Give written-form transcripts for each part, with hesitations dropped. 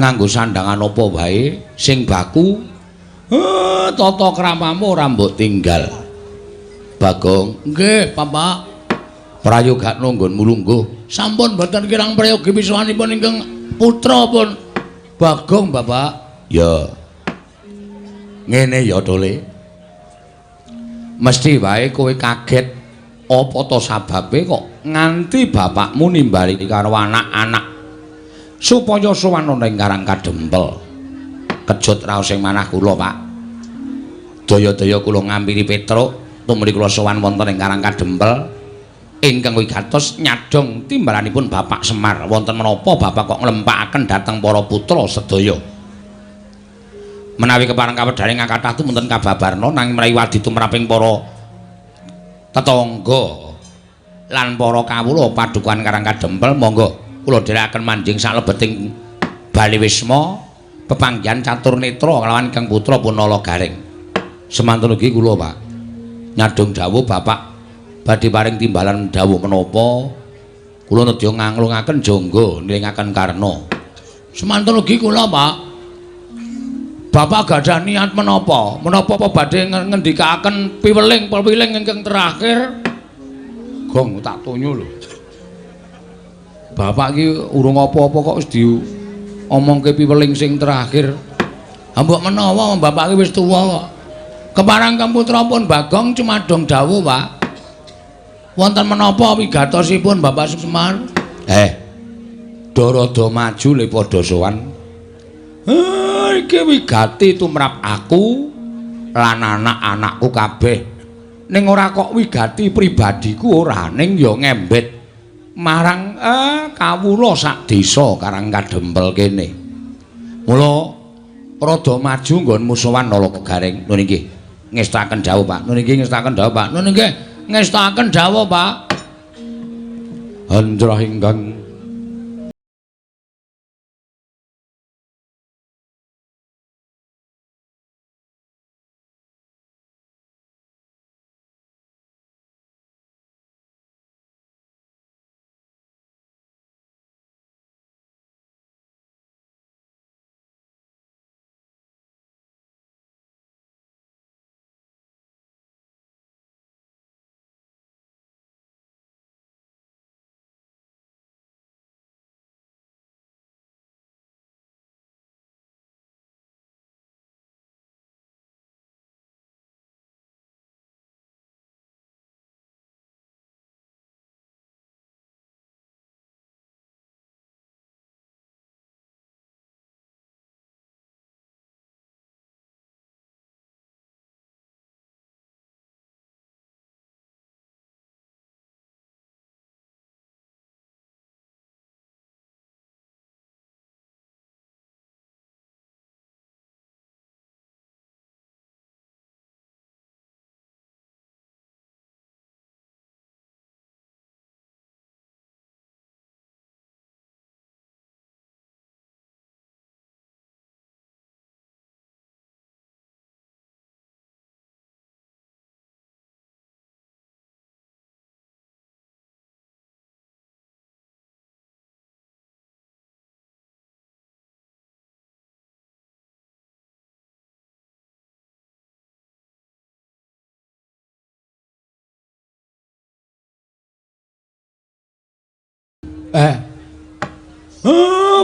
nganggo sandangan apa wae sing baku. Tata kramamu ora mbok tinggal. Bagong, nggih, Bapak. Prayogakno nggonmu lungguh. Sampun mboten kirang prayogi wiswanipun ingkang putra pun. Bagong, Bapak. Ya. Ngene ya, Dole. Mesti wae kowe kaget apa to sababe kok nganti bapakmu nimbali karo anak-anak supaya sowan ana ing Karang Kadempel. Kejut raos sing manah kula, Pak. Daya-daya kula ngampiri Petruk tumrap kula sowan wonten ing Karang Kadempel ingkang wigatos nyadong timbalanipun Bapak Semar. Wonten menapa Bapak kok nglempakaken dhateng para putra sedaya? Menawi kepareng kawedhaning kathah tumunten kababarna nanging mrawi wadi tumraping para tetangga lan para kawula padukan Karang Kadempel, monggo kula dherekaken manjing saklebeting Bali Wisma pepanggihan catur netra kelawan Kang Putra Punala Garing. Semanten ugi kula, Pak. Nyadong dawuh Bapak badhe paring timbalan dawuh menapa kula nedya nganglungaken jangga nilingaken karna. Semanten ugi kula, Pak. Bapak gadah niat menapa? Menapa apa badhe ngendikaken piweling ingkang terakhir? Gong tak tunyu lho. Bapak iki urung apa-apa kok wis diomongke piweling sing terakhir. Mbok menawa Bapak iki wis tuwa kok. Keparang Kang Putra pun Bagong cumadong dawuh, Pak. Wonten menapa wigatosipun Bapak Semar? Dorada maju le padha sowan. Iki wigati tumrap aku lan anak-anakku kabeh. Ning ora kok wigati pribadiku ora, ning ya ngembet marang kawula sak desa Karang Kadempel kene. Mula rada maju nggonmu sowan Nala Garing. Nun nggih ngestaken dawuh, Pak. Nun nggih ngestaken dawuh, Pak. Nun nggih ngestaken dawuh, Pak. Handrah ingkang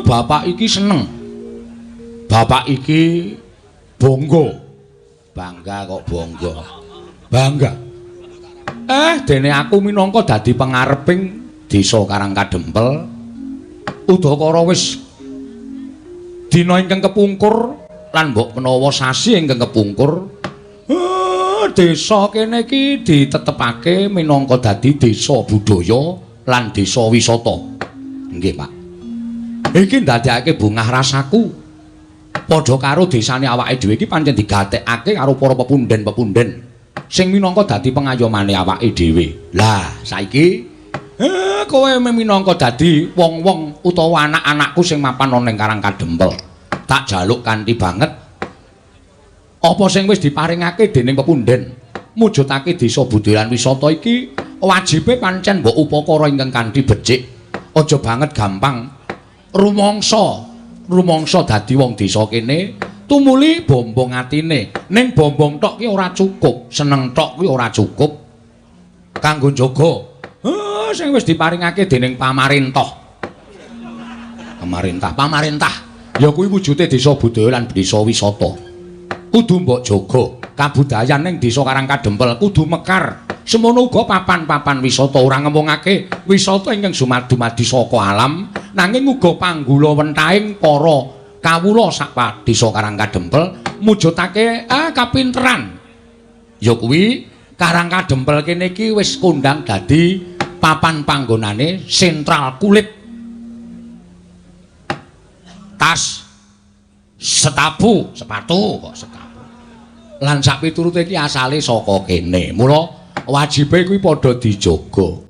Bapak iki seneng. Bapak iki bangga kok bangga. Bangga. Dene aku minangka dadi pangareping desa Karang Kadempel. Udakara wis dina ingkang kepungkur lan mbok menawa sasi ingkang kepungkur. Desa kene iki ditetepake minangka dadi desa budaya lan desa wisata. Nggih, Pak. Iki ndadekake bungah rasaku. Padha karo desane awake dhewe iki pancen digatekake karo para pepunden-pepunden sing minangka dadi pengayomane awake dhewe. Lah, saiki kowe minangka dadi wong-wong utawa anak-anakku sing mapan ana ning Karang Kadempel. Tak jaluk kanthi banget apa sing wis diparingake dening pepunden mujudake desa budaya lan wisata iki wajibe pancen mbok upakara ingkang kanthi becik. Aja banget gampang rumangsa rumangsa dadi wong desa kene tumuli bombong atine ning bombong tok ki ora cukup seneng tok kuwi ora cukup kanggo njaga sing wis diparingake dening pamarentah ya kuwi wujude desa budaya lan desa wisata kudu mbok jaga kabudayan ning desa Karangkadempel kudu mekar semono uga papan-papan wisata ora ngomongake wisata ingkang dumadi saka alam nanging uga panggula wentahing para kawula sak desa Karangkadempel mujudake kapinteran ya kuwi Karangkadempel kene iki wis kondang dadi papan panggonane sentral kulit tas sepatu lan sak piturute iki asale saka kene mula wajibe kuwi padha dijaga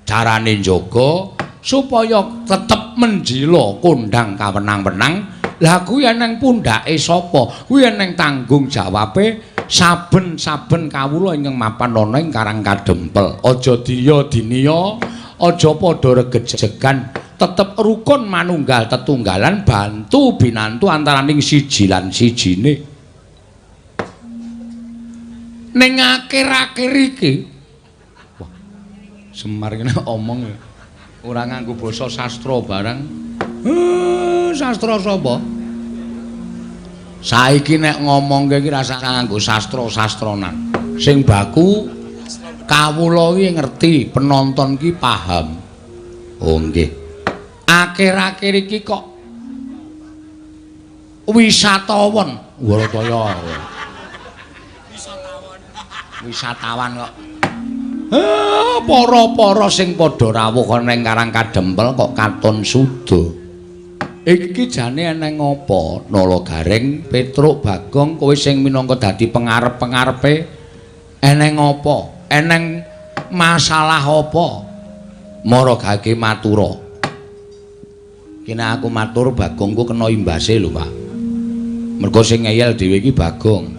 carane njaga supaya tetep menjila kondang kawenang-wenang lah kuwi eneng pundhake sapa kuwi eneng tanggung jawabe saben-saben kawula ingkang mapan ana ing Karangkadempel aja diya-dinya aja padha regejegan tetep rukun manunggal tetunggalan bantu binantu antaraning siji lan sijine ning akhir-akhir iki wah Semar kene omong ora nganggo basa sastra barang sastra sapa saiki nek ngomongke iki rasa nganggo sastra-sastronan sing baku kawula iki ngerti penonton ki paham oh nggih akhir-akhir iki kok wisatawan wisatawan kok para-para sing padha rawuh ning Karangkadempel kok katon suda iki jane eneng apa Nalagaring Petruk Bagong kowe sing minangka dadi pengarep-pengarepe eneng apa eneng masalah apa maragake matura kene aku matur Bagongku kena imbase lho Pak mergo sing ngeyel dhewe iki Bagong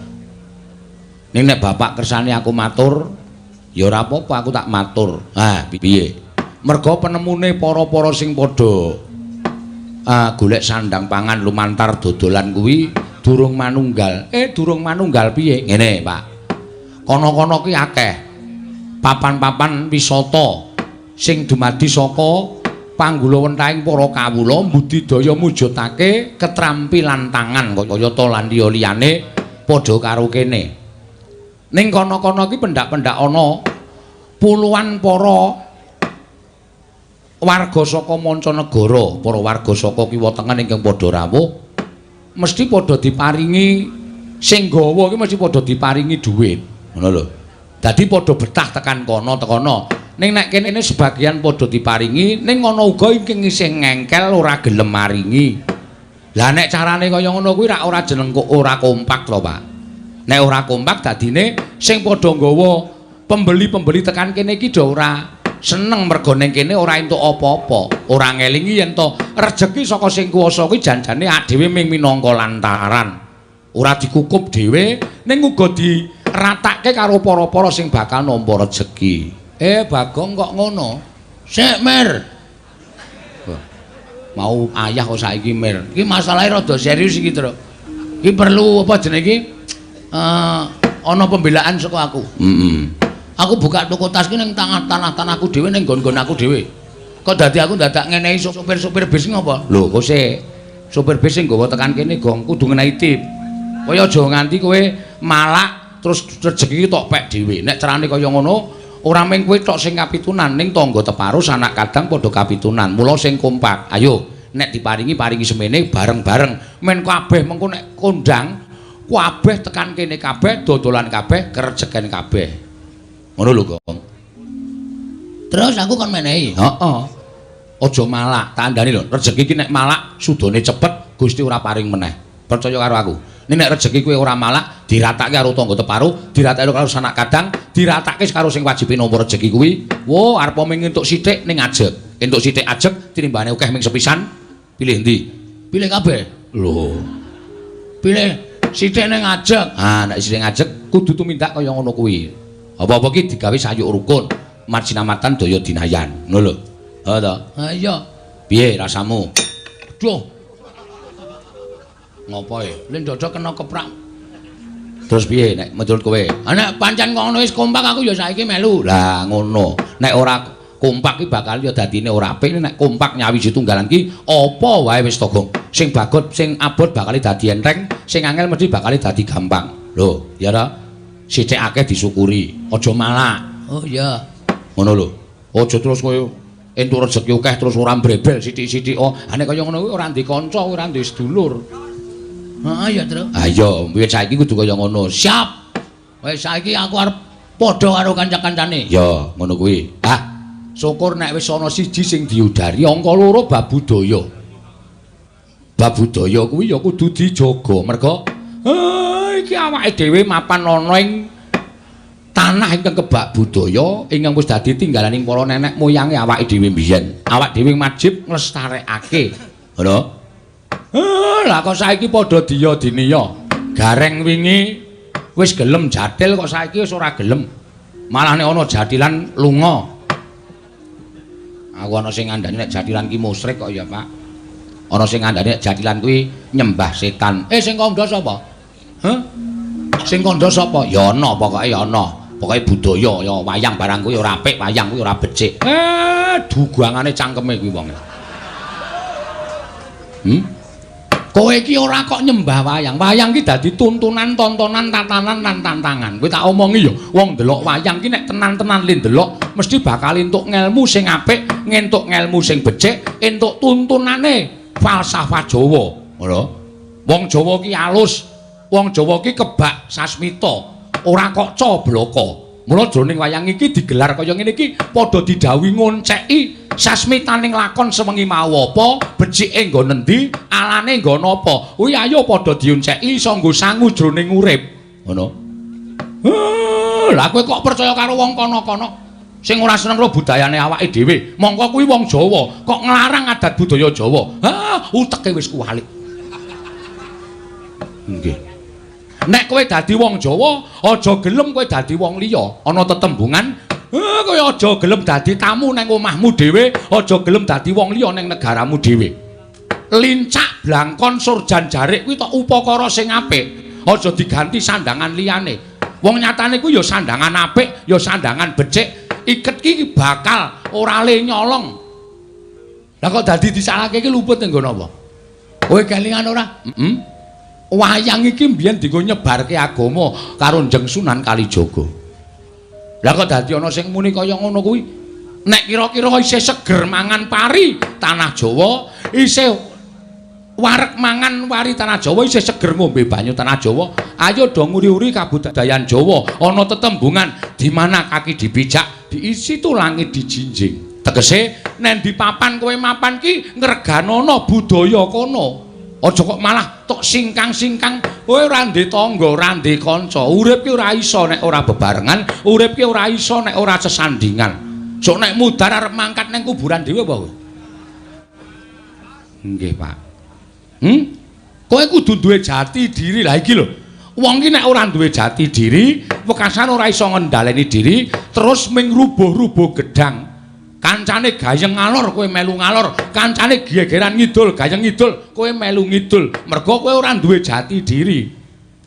ning nek bapak kersane aku matur ya ora apa-apa aku tak matur piye mergo penemune para-para sing padha golek sandang pangan lumantar dodolan kuwi durung manunggal piye ngene Pak kono-kono ki akeh papan-papan wisata sing dumadi saka panggula wentahing para kawula budidaya mujudake ketrampilan tangan kaya to lan liyane padha karo kene ning kono-kono ki pendak-pendak ana puluhan para warga saka mancanegara para warga saka kiwa tengen ingkang padha rawuh mesti padha diparingi sing gawa ki mesti padha diparingi dhuwit ngono lho dadi padha betah tekan kono ning nek kene sebagian padha diparingi ning ana uga ingkang isih ngengkel ora gelem maringi lah nek carane kaya ngono kuwi ora jeneng kok ora kompak to Pak nek ora kompak dadine sing padha nggawa pembeli-pembeli tekan kene iki do ora seneng mergo ning kene ora entuk apa-apa ora ngelingi yen to rejeki saka sing kuwasa kuwi janjane dhewe ming minangka lantaran ora dikukup dhewe ning uga diratake karo para-para sing bakal nampa rejeki Bagong kok ngono sik Mir mau ayah kok saiki Mir iki masalahe rada serius iki Tru iki perlu apa jenenge iki ana pembelaan saka aku aku buka toko tas ki ning tanah-tanahku dhewe ning nggon-nggon aku dhewe kok dadi aku dadak ngenehi supir-supir bis ngapa lho kok sik supir bis sing nggawa tekan kene gong kudu ngenehi tip kaya aja nganti kowe malak terus rejeki tok pek dhewe nek carane kaya ngono ora mung kowe tok sing kapitunan ning tangga teparo sanak kadang padha kapitunan mula sing kompak ayo nek diparingi semene bareng-bareng men kabeh mengko nek kondang kabeh tekan kene kabeh dodolan kabeh kerejeken kabeh ngono lho Gong terus aku kon menehi heeh aja malak tandani lho rejeki iki nek malak sudane cepet Gusti ora paring meneh percaya karo aku nek rejeki kowe ora malak diratake karo tangga teparo diratake karo sanak kadang diratake karo sing wajibe nampa rejeki kuwi wo arep ming entuk sithik ning ajeg entuk sithik ajeg tinimbane akeh ming sepisan pilih ndi pilih kabeh lho pilih sithik ning ajeg nek sithik ajeg kudu tumindak kaya ngono kuwi apa-apa ki digawe sayuk rukun marsinamatan daya dinayan ngono lho ha to ha iya piye rasamu aduh Ngopo e? Lek ndodok kena keprak. Terus piye nek menurut kowe? Nek pancen ngono wis kompak aku ya saiki melu. Lah ngono. Nek ora kompak ki bakal ya dadine ora apik. Nek kompak nyawiji tunggalan ki apa wae wis to, Gong. Sing bagot sing abot bakal dadi enteng, sing angel mesti bakal dadi gampang. Lho, ya ta? Sithik akeh disyukuri, aja malak. Oh iya. Ngono lho. Aja terus koyo entuk rezeki akeh terus ora mbrebel sithik-sithik. Oh, nek kaya ngono kuwi ora ndek kanca, ora ndek sedulur. Heeh ya, Tru. Ha iya, wiwit saiki kudu kaya ngono. Siap. Wis saiki aku arep padha karo kanca-kancane. Ya, ngono kuwi. Ah, syukur nek wis ana siji sing diudari, angka loro bab budaya. Bab budaya kuwi ya kudu dijaga. Merga iki awake dhewe mapan ana ing tanah ingkang kebak budaya ingkang wis dadi tinggalaning para nenek moyange awake dhewe mbiyen. Awak dhewe wajib nglestarekake. Ngono. Lah kok saiki padha diya diniya. Gareng wingi wis gelem jatil kok saiki wis ora gelem. Malah nek ana jatilan lunga. Aku ana sing ngandani nek jatilan ki musyrik kok ya, Pak. Ana sing ngandani nek jatilan kuwi nyembah setan. Sing kandha sapa? Hah? Sing kandha sapa? Ya ana pokoke ya ana. Pokoke budaya ya wayang barang kuwi ora apik, wayang kuwi ora becik. Dugangane cangkeme kuwi wong. Kowe iki ora kok nyembah wayang. Wayang ki dadi tuntunan, tontonan, tatanan lan tantangan. Kowe tak omongi ya, wong ndelok wayang ki nek tenan-tenan li ndelok mesti bakal entuk ngelmu sing apik, ngentuk ngelmu sing becik, entuk tuntunane falsafah Jawa. Ngono. Wong Jawa ki alus, wong Jawa ki kebak sasmita, ora kok cobloko. Mula jroning wayang iki digelar kaya ngene iki padha didhawuhi ngonceki sasmitaning lakon sewengi mau apa, becike nggo nendi, alane nggo napa. Kuwi ayo padha dionceki iso nggo sangu jroning urip. Ngono. Lah kowe kok percaya karo wong kono-kono sing ora seneng karo budayane awake dhewe. Mongko kuwi wong Jawa, kok nglarang adat budaya Jawa. Uteke wis kuwalik. Nggih. Nek kowe dadi wong Jawa, aja gelem kowe dadi wong liya. Ana tetembungan, kowe aja gelem dadi tamu nang omahmu dhewe, aja gelem dadi wong liya nang negaramu dhewe. Lincak blangkon surjan jarik kuwi tok upakara sing apik. Aja diganti sandangan liyane. Wong nyatane kuwi ya sandangan apik, ya sandangan becik. Iket ki bakal ora le nyolong. Lah kok dadi disalahke ki luput nggo napa? Kowe kelingan ora? Wayang iki mbiyen dienggo nyebarke agama karo Njeng Sunan Kalijaga. Lah kok dadi ana sing muni kaya ngono kuwi? Nek kira-kira isih seger mangan pari tanah Jawa, isih wareg mangan wari tanah Jawa, isih seger ngombe banyu tanah Jawa, ayo do nguri-uri kabudayan Jawa. Ana tetembungan di mana kaki dipijak, diisi tu langit dijinjing. Tegese nek di papan kowe mapan ki ngreganono budaya kono. Aja kok malah tok singkang-singkang kowe ora ndek tangga, ora ndek kanca. Urip ki ora iso nek ora bebarengan, urip ki ora iso nek ora sesandingan. Sok nek mudhar arep mangkat nang kuburan dhewe apa kowe? Nggih, Pak. Kowe kudu duwe jati diri. Lah iki lho. Wong ki nek ora duwe jati diri, wekasan ora iso ngendhaleni diri, terus ming rubuh-rubuh gedang. Kancane gayeng ngalor kowe melu ngalor, kancane gegeran ngidul gayeng ngidul kowe melu ngidul. Mergo kowe ora duwe jati diri.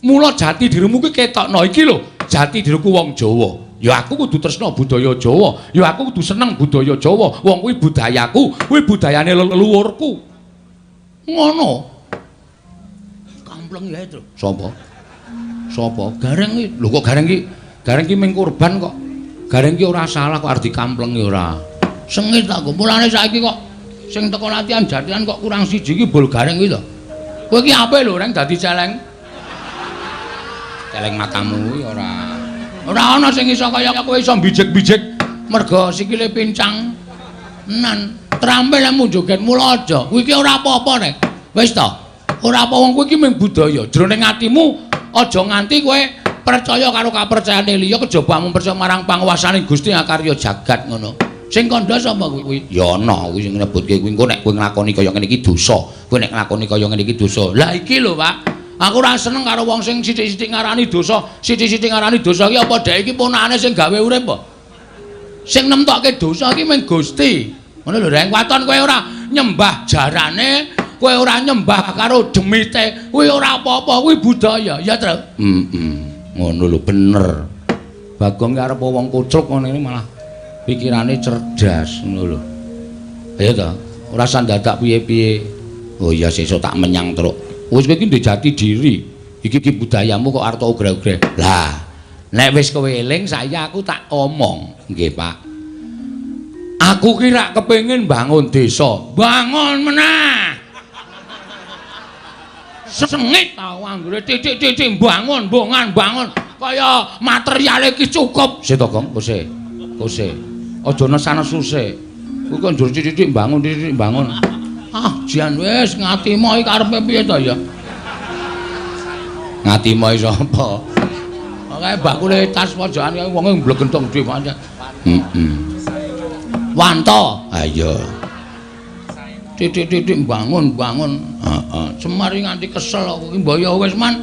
Mula jati dirimu kuwi ketokno iki lho, jati diriku wong Jawa. Ya aku kudu tresna budaya Jawa, ya aku kudu seneng budaya Jawa. Wong kuwi budayaku, kuwi budayane leluhurku. Ngono. Kampleng ya itu. Sapa? Sapa? Gareng iki. Lho kok gareng iki? Gareng iki ming kurban kok. Gareng iki ora salah kok arep dikamplengi ora. Sengit aku. Mulane saiki kok sing teko latihan jatilan kok kurang siji iki bol gareng iki to. Kowe iki apik lho reng dadi celeng. Celeng matamu kuwi ora. Ora ana sing iso kaya kowe iso bijek-bijek merga sikile pincang. Nan, trampelmu joget mula aja. Kuwi iki ora apa-apa nek. Wis to. Ora apa wong kowe iki mung budaya. Jroning atimu aja nganti kowe percaya karo kapercayane liya kejaba mung percaya marang panguwasaning Gusti Akarya jagat ngono. Sing kandha sapa kuwi? Ya ana kuwi sing nyebutke kuwi engko nek kowe nglakoni kaya ngene iki dosa. Kowe nek nglakoni kaya ngene iki dosa. Lah iki lho, Pak. Aku ora seneng karo wong sing sithik-sithik ngarani dosa. Sithik-sithik ngarani dosa iki apa dhek iki ponakane sing gawe urip apa? Sing nemtokke dosa iki mung Gusti. Ngono lho, Reng. Waton kowe ora nyembah jarane, kowe ora nyembah karo demite, kuwi ora apa-apa, kuwi budaya, ya, Tru. Ngono lho bener. Bagong ki arep wong kucluk ngene iki malah pikirane cerdas ngono lho. Ayo to, ora usah dadak piye-piye. Oh iya sesuk tak menyang truk. Wis kowe iki ndek jati diri. Iki budayamu kok arep ogre-ogre. Lah, nek wis kowe eling saya aku tak omong. Nggih, Pak. Aku ki rak kepengin bangun desa. Bangun meneh. Sengit tau anggere titik-titik bangun, bongan bangun. Kaya materiale iki cukup. Sik to, Gong, kose. Kose. Aja nesana susih. Kuwi kok njur titik bangun, titik bangun. Ah, jan wis ngatimo iki karepe piye to ya? Ngatimo sapa? Kae bakule tas pojokan kae wonge mblegentong dhewe pancen. Wanto. Ha iya. Titik-titik bangun. Heeh. Semari nganti kesel aku iki mbaya wis man.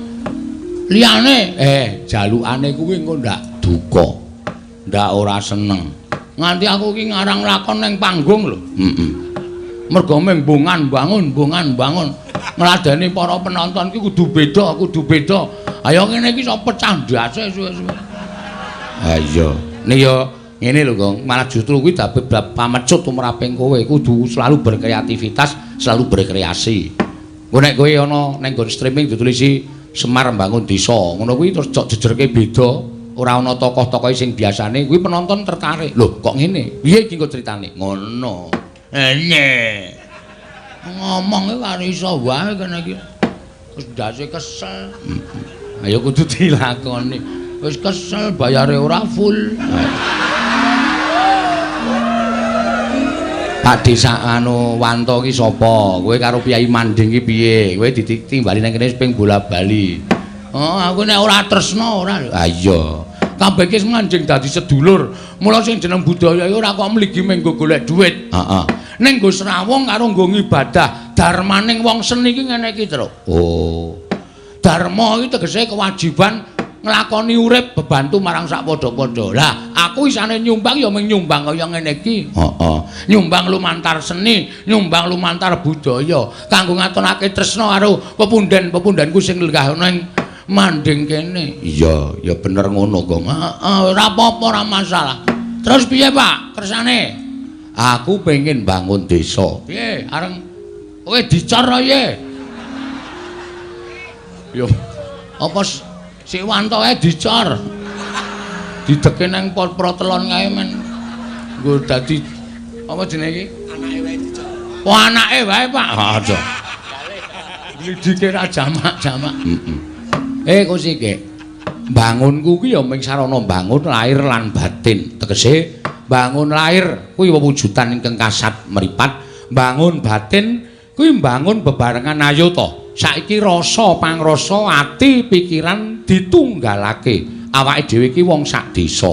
Liyane jalukane kuwi engko ndak duka. Ndak ora seneng. Nganti aku iki ngarang lakon ning panggung lho. Mergo mung bongan bangun. Ngladeni para penonton ki kudu beda. Ayo ngene iki iso pecah ndase suwe-suwe. Ha iya. Nek yo ngene lho, Gong, malah justru kuwi dadi pamecut tumraping kowe kudu selalu berkreativitas, selalu berkreasi. Engko nek kowe ana ning nggon streaming ditulisi Semar Bangun Desa, ngono kuwi terus cok jejerke beda, ora ana tokoh-tokohe sing biasane, kuwi penonton tertarik. Lho, kok ngene? Piye iki engko critane? Ngono. Ngomong karo iso wae kene iki. Wis ndase kesel. Ayo kudu dilakoni. Wis kesel bayare ora full. Pak Desa anu Wanto ki sapa? Kowe karo Kyai Manding ki piye? Kowe ditimbali nang kene ping bola-bali. Oh, aku nek ora tresna ora. Ha iya. Kabeh ki manjing dadi sedulur. Mula sing jeneng budaya iki ora kok mligi menggo golek dhuwit. Heeh. Ning nggo srawung karo nggo ngibadah, darmaning wong seni iki ngene iki, Tru. Oh. Dharma iki tegese kewajiban nglakoni urip bebantu marang sak padha-padha. Lah, aku isane nyumbang ya mung nyumbang kaya ngene iki. Heeh. Nyumbang lumantar seni, nyumbang lumantar budaya kanggo ngatonake tresna karo pepundhen-pepundhenku sing lenggah ning Manding kene. Iya, ya bener ngono, Gong. Heeh, ora apa-apa, ora masalah. Terus piye, Pak? Kersane? Aku pengen bangun desa. Piye? Areng kowe dicor ya? Yo. Apa si Wanto ae dicor. Dideke nang protelon kae men. Nggo dadi apa jenenge iki? Anake wae dicor. Oh, anake wae, Pak. Aja. Lidike ra jamak-jamak. Kosi ke. Bangunku ki ya ming sarana bangun lahir lan batin. Tegese bangun lahir kuwi wewujudan ingkang kasat mripat, bangun batin kuwi bangun bebarengan ayata. Saiki rasa pangrasa ati pikiran ditunggalake. Awake dhewe iki wong sak desa.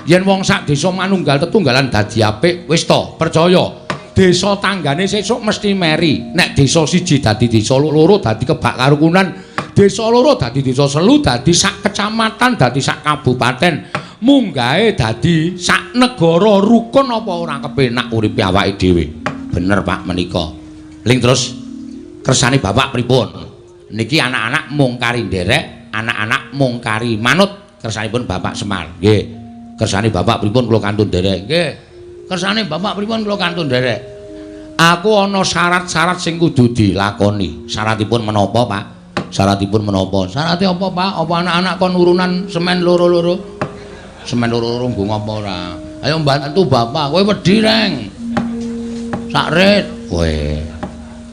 Yen wong sak desa manunggal tetunggalan dadi apik, wis to, percaya. Desa tanggane sesuk mesti meri. Nek desa siji dadi desa loro dadi kebak karukunan, desa loro dadi desa selu, dadi sak kecamatan, dadi sak kabupaten. Munggahe dadi sak negara rukun apa ora kepenak uripe awake dhewe. Bener, Pak, menika. Ling terus kersane Bapak pripun? Niki anak-anak mung kari nderek, anak-anak mung kari manut kersanipun Bapak Semar. Nggih. Kersane Bapak pripun kula kantun nderek. Nggih. Kersane Bapak pripun kula kantun nderek. Aku ana syarat-syarat sing kudu dilakoni. Syaratipun menapa, Pak? Syaratipun menapa? Syarate apa, Pak? Apa anak-anak kon urunan semen loro-loro? Semen loro-loro nggo ngapa ora? Ayo mbantu Bapak, kowe wedi reng. Sak rit. Kowe.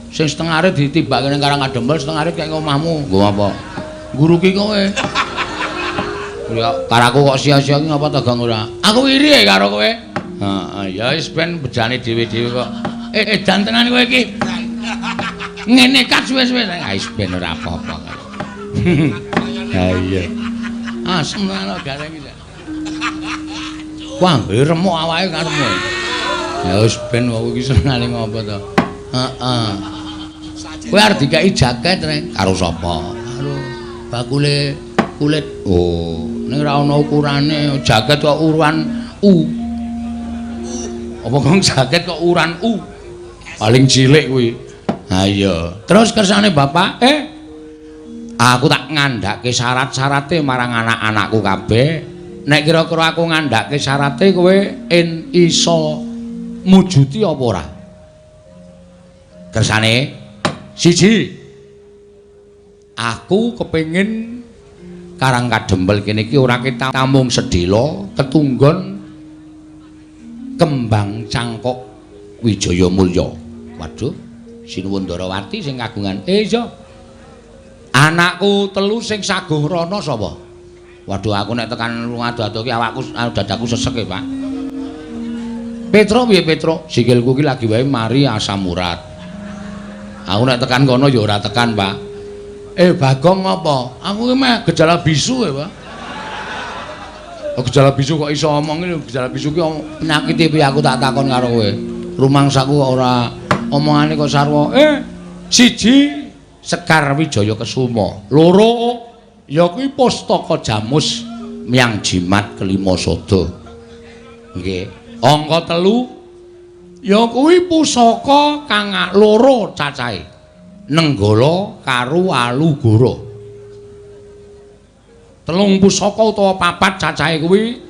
Sing setengah rit ditibake ning Karangadembel, setengah rit kaya omahmu. Nggo apa? Guru ki kowe. Ya, karaku kok sia-sia ki ngapa ta gang ora? Aku iri karo kowe. Heeh, ya wis ben bejane dhewe-dhewe kok. Dan tenan kowe iki. Ngene kat suwe-suwe. Ha wis ben ora apa-apa. Ha iya. Asem ana gareng iki. Wah, remuk awake karepmu. Ya wis ben wong iki senengane ngopo to. Heeh. Kowe arep dikai jaket rek karo sapa? Karo bakule kulit. Oh, ning ora ana ukurane. Jaket kok ukuran U. Apa kok jaket kok ukuran U? Paling cilik kuwi. Ha iya. Terus kersane Bapak, aku tak ngandhake syarat-syarate marang anak-anakku kabeh. Nek kira-kira aku ngandhake syarate kowe iso mujuti apa ora? Kersane siji. Aku kepengin Karang Kadempel kene iki ora kita tamung sedhela ketunggon kembang cangkok Wijaya Mulya. Waduh, Sinuwun Ndarawati sing kagungan. Iya. Anakku telu sing saguh rana sapa? Waduh, aku nek tekan ngadu-adu ki awakku dadaku sesek Pak. Petro piye Petro? Sikilku ki lagi wae mari asam urat. Aku nek tekan kono ya ora tekan, Pak. Bagong apa? Aku ki meh gejala bisu ya, Pak. Gejala bisu kok iso omong iki, gejala bisu ki penyakit piye aku tak takon karo kowe. Rumangsaku ora omongane kok sarwa. Siji Sekar Wijaya Kesuma. Loro ya kuwi Pustaka Jamus Myang Jimat Kelima Sada. Nggih. Angka 3 ya kuwi pusaka kang loro cacahe. Nenggala karo Alugara. 3 pusaka utawa 4 cacahe kuwi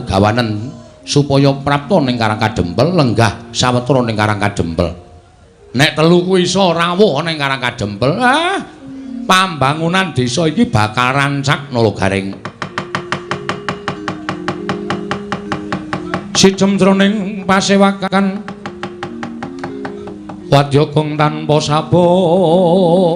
gawanen supaya prapta ning Karang Kadempel lenggah sawetara ning Karang Kadempel. Nek 3 kuwi iso rawuh ning Karang Kadempel, pambangunan desa iki bakal rancak nalagaring. Sijem jroning pasewakan Wadyagong tanpa sabawa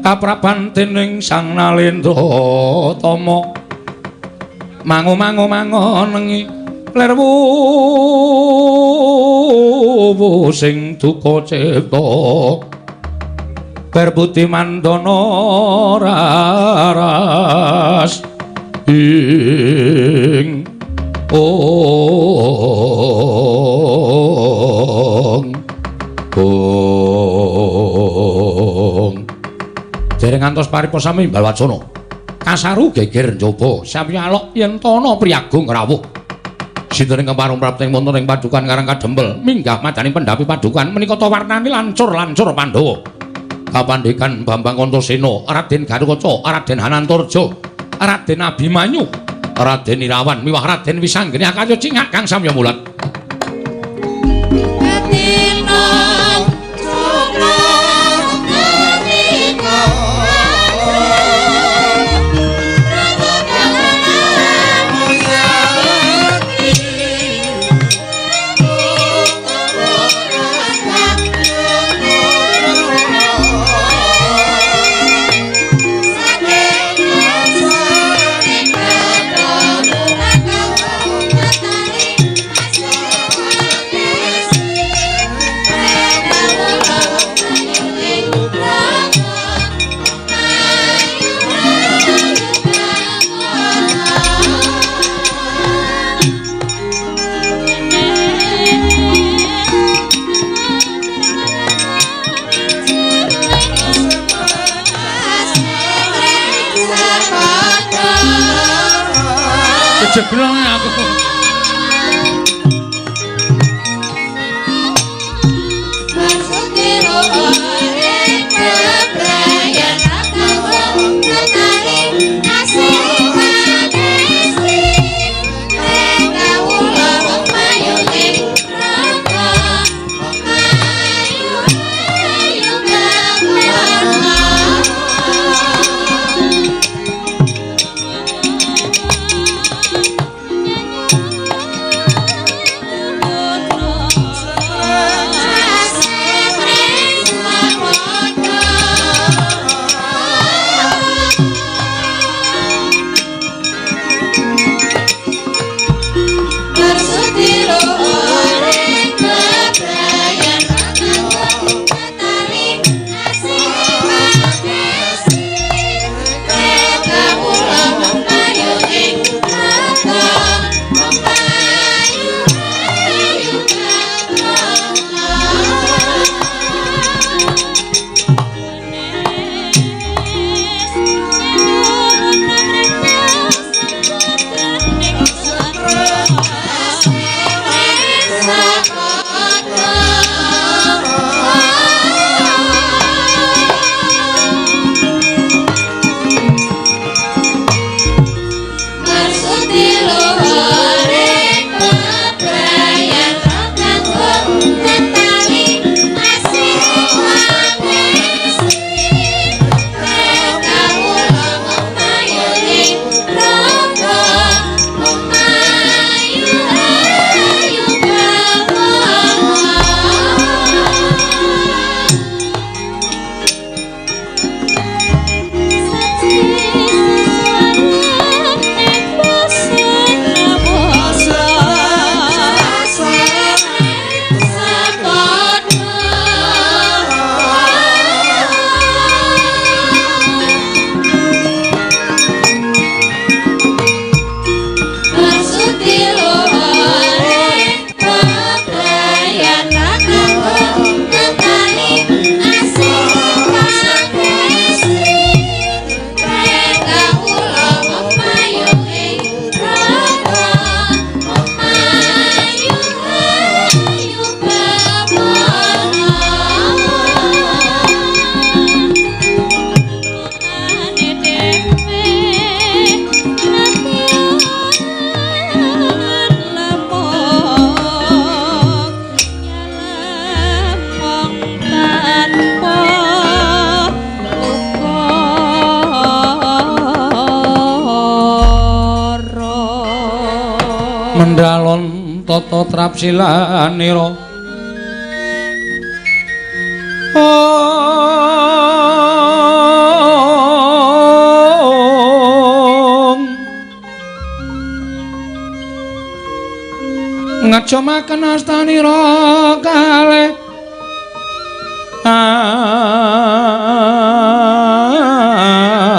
kapraban dening Sang Nalendra Tama mangu-mangu-mangonengi lerwu sing duka cipta Berbudi Mandana raras ing dereng ngantos paripasami Balwacana kasaru geger njaba samyalok yen tana priyagung rawuh sinten keparung prapting wonten ing padukan Karang Kadempel minggah madaning pendhapi padukan menika ta warnane lancur-lancur Pandhawa Kapandikan Bambang Antasena, Raden Garukaca, Raden Hanantarja, Raden Abimanyu, Raden Irawan miwah Raden Wisanggeni akaya cingak kang samya mulat. Jeglong aku. mendalon tata trapsilanira ngajomaken astanira kalih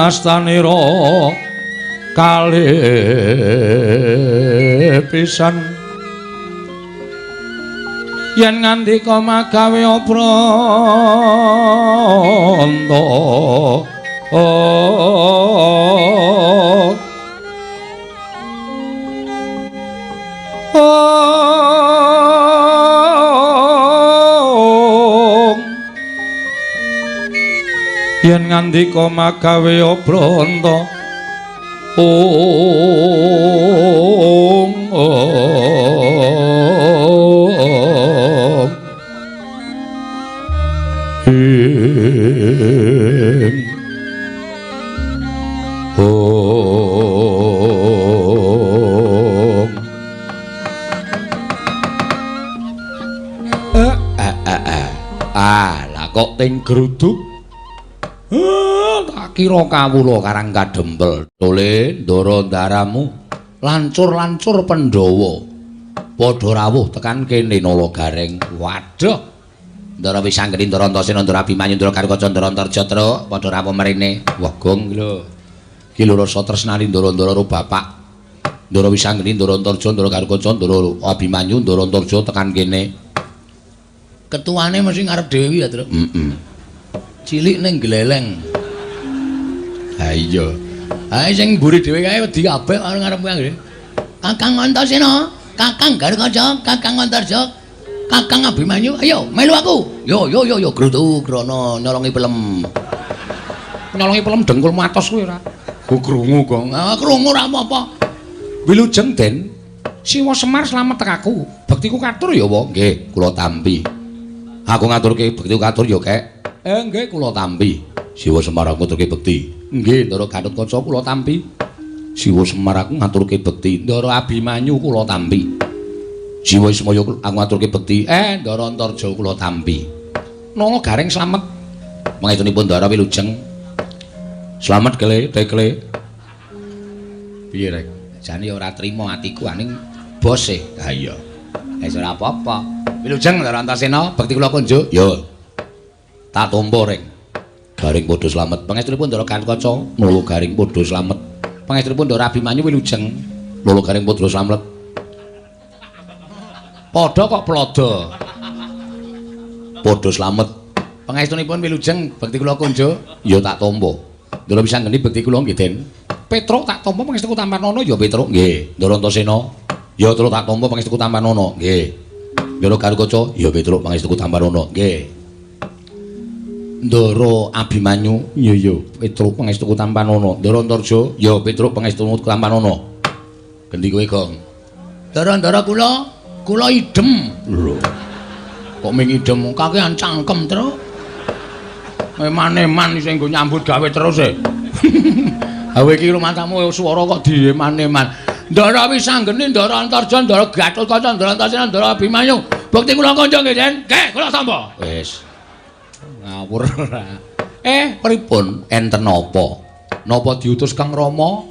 astanira kalih pisan yen ngandika magawe pranta yen ngandika magawe pranta lah kok ting gruduk tak kira kawula Karang Kadempel dole ndara ndaramu lancur-lancur Pandhawa padha rawuh tekan kene Nalagareng. Waduh ndara wis anggeni ndara Antasena ndara Abimanyu ndara Karukaca ndara Antarjatra padha rawuh mrene. Wah gong lho iki lho rasa tresnani ndara-ndara karo bapak ndara wis anggeni ndara Antarja ndara Karukaca ndara Abimanyu ndara Antarja tekan kene. Ketuane mesti ngarep Dewi ya, Tru. Cilik ning gleleng. Ha iya. Ha sing mburi dhewe kae wedi kabeh karo ngarep kuwi. Kakang Antasena, Kakang Karukaca, Kakang Antarja, Kakang Abimanyu, ayo melu aku. Yo grutu krono nyolongi pelem. Nyolongi pelem dengkulmu atos kuwi ora. Ku krungu kok. Ah krungu ora apa-apa. Wilujeng Den, Siwa Semar slamet tekaku. Bektiku katur ya, Wa. Nggih, kula tampi. Aku ngaturke bektiku katur ya, Kek. Nggih kula tampi. Siwa Semar aku ngaturke bekti. Nggih, Ndara Gatotkaca kula tampi. Siwa Semar aku ngaturke bekti. Ndara Abimanyu kula tampi. Siwa Ismaya aku ngaturke bekti. Ndara Antarja kula tampi. Nalagareng slamet. Mangidunipun Ndara Wilujeng. Slamet kele, tekle. Piye rek? Jane ora trima atiku aning bose. Ha iya. Wis ora apa-apa. Wilujeng Ndara Antasena, bekti kula kunjuk. Ya. Tak tampa ring. Garing padha slamet. Pangestunipun Ndara Gatotkaca, Nalagaring padha slamet. Pangestunipun Ndara Abimanyu Wilujeng, Nalagaring padha slamet. Padha kok plada. Padha slamet. Pangestunipun Wilujeng, bekti kula kunjuk. Ya tak tampa. Ndara Wisanggeni bekti kula nggih, Den. Petruk tak tampa pangestuku Tampanana ya Petruk nggih. Ndara Antasena ya terus tak tampa pangestuku Tampanana nggih. Ndara Karukaca ya Petruk pangestuku Tampanana nggih. Ndara Abimanyu ya Petruk pangestuku Tampanana. Ndara Antarja ya Petruk pangestuku Tampanana. Gendi kowe, Gong. Ndara-ndara kula idem. Lho. Kok ming idem kakean cangkem, Tru. Eman-eman sing nggo nyambut gawe terus e. Hawe iki lumantamu swara kok dieman-eman. Ndara Wisanggeni, Ndara Antarja, Ndara Gatotkaca, Ndara Antasena, Ndara Abimanyu. Bekti kula kanca nggih, Den. Nggih, kula tampa. Wis. Ngawur ora. Pripun enten napa? Napa diutus Kang Rama?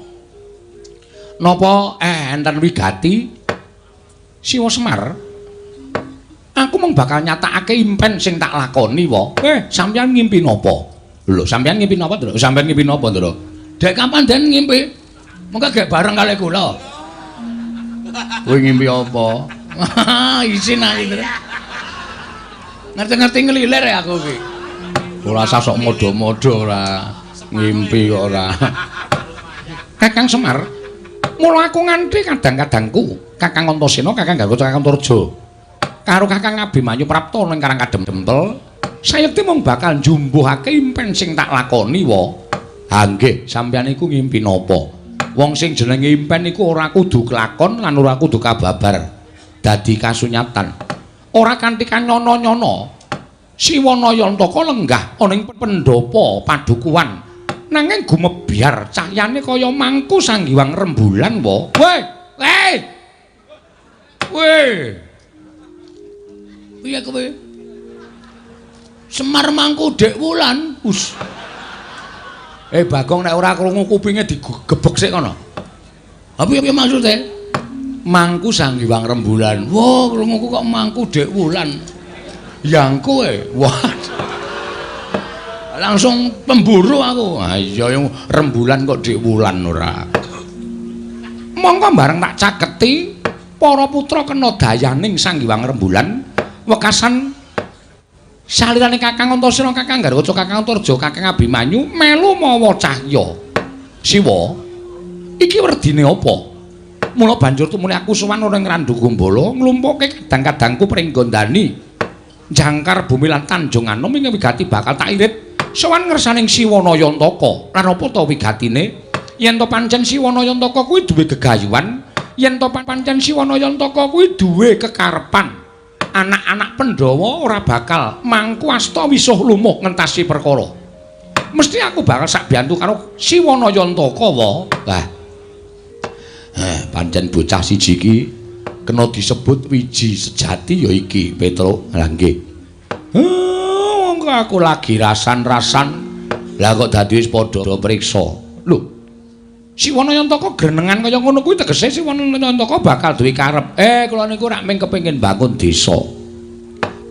Napa enten wigati? Siwa Semar. Aku mung bakal nyatakake impen sing tak lakoni, Wa. Sampeyan ngimpi napa? Lho, sampeyan ngimpi napa, Ndra? Sampeyan ngimpi napa, Ndra? Dek kapan Den ngimpi? Mengko gek bareng kalih kula. Kowe ngimpi apa? Isin ae, Ndra. Ngerti-ngerti ngelilir ya aku iki. Ora usah sok modho-modho ora. Ngimpi kok ora. Kakang Semar, mula aku nganti kadang-kadangku, Kakang Antasena, Kakang Gatotkaca, Kakang Antarja. Karo Kakang Abimanyu prapta ning Karang Kadempel, sayekti mung bakal njumbuhake impen sing tak lakoni, Wa. Ha nggih, sampeyan iku ngimpi napa? Wong sing jenenge impen iku ora kudu kelakon lan ora kudu kababar. Dadi kasunyatan. Ora kanthi kanyono-nyono. Siwana Yantaka lenggah ana ing pendhapa padukuhan. Nanging gumebyar cahyane kaya mangku sanggiwang rembulan, Wa. Weh! Weh. Piye kowe? Semar Mangku Dek Wulan. Bagong nek ora krungu kupinge digebek sik kono. Apa piye maksude? Mangku Sanghyang Rembulan. Wah, krunguku kok Mangku Dek Wulan. Yang kowe. Wah. Langsung pemburu aku. Ah iya yang rembulan kok Dek Wulan ora. Mongko bareng tak caketi para putra kena dayaning Sanghyang Rembulan wekasan salirane Kakang Antasena, Kakang Garwaca, Kakang Antarja, Kakang Abimanyu melu mawa cahya. Siwa, iki werdine apa? Mula banjur tumune aku sowan ora ing Randu Gombala nglumpuke kadang-kadangku pring Gondani. Jangkar bumi lan Tanjung Anom ing wigati bakal tak irit sowan ngersaning Siwa Nayantaka. Lan apa ta wigatine? Yen to pancen Siwa Nayantaka kuwi duwe gegayuhan, yen to pancen Siwa Nayantaka kuwi duwe kekarepan. Anak-anak Pandhawa ora bakal mangku asta wisuh lumuh ngentasi perkara. Mesti aku bakal sak biantu karo Siwa Nayantaka wae. Lah. Pancen bocah siji iki kena disebut wiji sejati ya iki, Petruk. Lah nggih. Monggo aku lagi rasan-rasan. Lah kok dadi wis padha priksa. Lho. Siwa Nayantaka grenengan kaya ngono kuwi tegese Siwa Nayantaka bakal duwe karep. Kula niku rak mung kepengin bangun desa.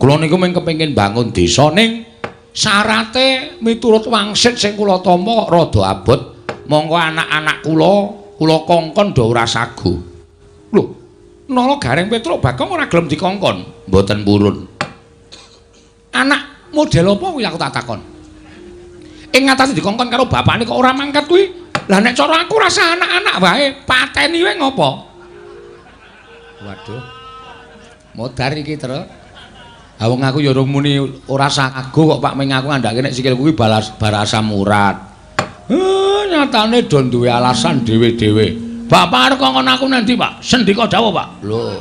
Kula niku mung kepengin bangun desa ning syarate miturut wangsit sing kula tampa rada abot. Monggo anak-anak kula kongkon do ora sagu. Lho, Nala Gareng Petruk Bagong ora gelem dikongkon, mboten purun. Anak model apa kuwi aku tak takon. Ing ngatasi dikongkon karo bapakne kok ora mangkat kuwi. Lah nek cara aku rasa anak-anak wae, pateni wae ngopo? Waduh. Modar iki, Tru. Ha wong aku ya urung muni ora sagu kok Pak Ming aku ngandhake nek sikil kuwi barasa murat. Nyatane do duwe alasan dhewe-dhewe. Bapak arep kongkon aku nanti, Pak. Sendika dawuh, Pak. Lho.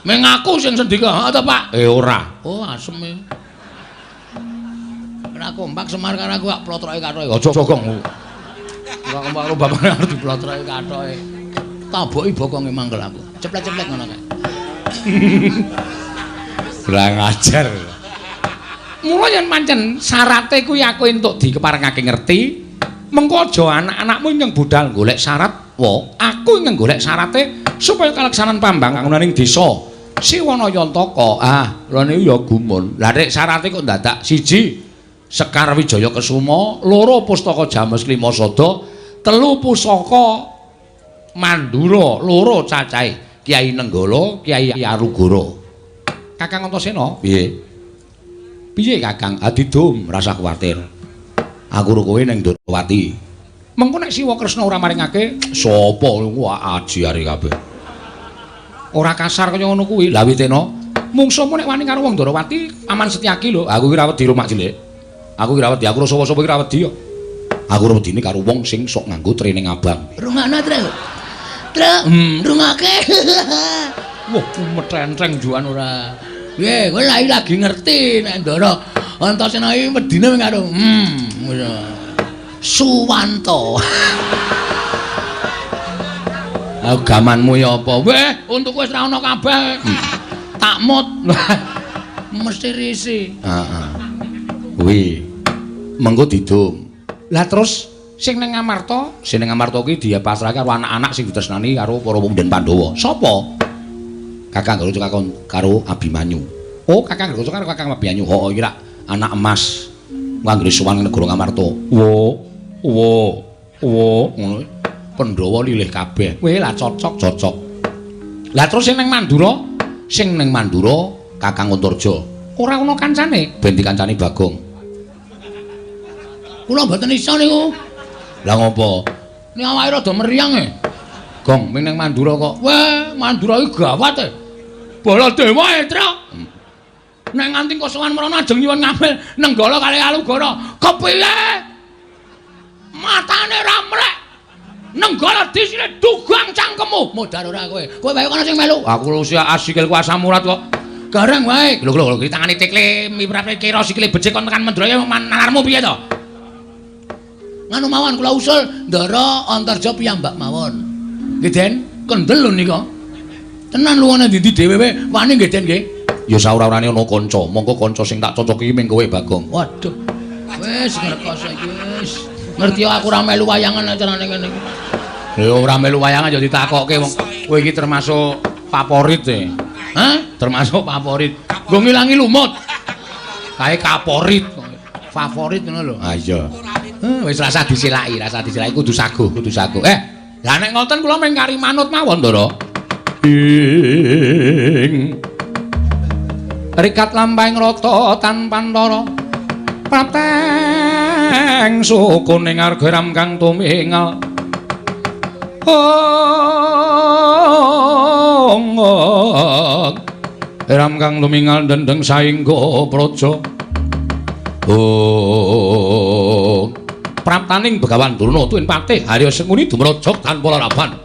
Ming aku sing sendika, ta, Pak? Ora. Oh, asem e. Ora kompak Semar karo aku kok plotroke kathoke. Aja jogong. Ora kompak karo bapak arep diplotroke kathoke. Taboki bokonge mangkel aku. Ceplek-ceplek ngono kae. Kurang ajar. Mula yen pancen syarate kuwi aku entuk dikeparengake ngerti, mengko aja anak-anakmu ing budal golek syarat, aku ing golek syarate supaya kaleksanan pambangunaning desa Siwa Nayantaka. Lha niku ya gumun. Lah nek syarate kok dadak siji Sekar Wijaya Kesuma, loro Pustaka James Klimasada, telu Pusaka Mandura, loro cacahe Kyai Nenggala, Kyai Arugara. Kakang Antasena, piye? Piye Kakang? Adidum, rasa kuwatir. Aku karo kowe ning Durawati. Mengko nek Siwa Kresna ora maringake, sapa ku aji are kabeh. Ora kasar kaya ngono kuwi. Lah Witena, mungsuhmu nek wani karo wong Durawati, Paman Setyaki lho. Aku ki ra wedi rumah cilik. Aku ki ra wedi, aku sapa-sapa ki ra wedi yo. Aku ora wedine karo wong sing sok nganggo training abang. Rungokno, Tru. Tru, rungake. Wah, metrentreng juan ora. Piye, kowe lagi ngerti nek Ndara Antasena iki wedine karo Suwanto. Gamanmu ya apa? Weh, untukku wis ra ono kabeh. Takmut. Mesti risi. Heeh. Kuwi mengko didum. Lah terus sing ning Ngamarta kuwi dia pasrahke karo anak-anak sing ditresnani karo para wong Den Pandhawa. Sapa? Kakang Garwaca karo Abimanyu. Oh, Kakang Garwaca karo Kakang Abimanyu. Oh, iki rak anak emas nganggone sowan negara Ngamarta. Wo. Ngono. Pandhawa lilih kabeh. Kowe lah cocok. Lah terus sing ning Mandura Kakang Antarja. Ora ana kancane, ben dikancani Bagong. Kula mboten iso niku. Lah ngopo? Nek awake rada meriang e. Gong, ming ning Mandura kok. Wah, Mandura iki gawat e. Baladewa e, Tru. Nek nganti kosowan mrono ajeng nyuwun ngambil Nenggala kali Alugara. Kepiye? Matane ra mlek. Nenggala disine dugang cangkemmu. Modar ora kowe. Kowe wae kono sing melu. Aku lu asikilku asam urat kok. Gareng wae. Lho iki tangane tikle miprate kira sikile becik kon tekan Mandraya nalarmu piye to? Nganu mawon kula usul Ndara Antarja piyambak mawon. Nggih Den, kendel lho nika. Tenan luwene ndi dhewe wani nggih Den nggih. Ya saura-urane ana kanca, monggo kanca sing tak cocoki ming kowe Bagong. Waduh. Wis ngrekoso iki wis. Ngerti aku ora melu wayangan acarane ngene iki. Ya ora melu wayangan ya ditakokke wong kowe iki termasuk favorit e. Hah? Termasuk favorit. Nggo ngilangi lumut. Kae kaporit. Favorit ngono lho. Ha iya. Wis rasa disilaki kudu saguh. Lah nek ngoten kula mung kari manut mawon to, ing rikat lampahing rata tanpa antara prateng sukuning argeram kang tumingal ram kang tumingal dendeng saengga praja praptaning Begawan Durna tuwin patih Harya Senguni dumrajog tanpa laraban.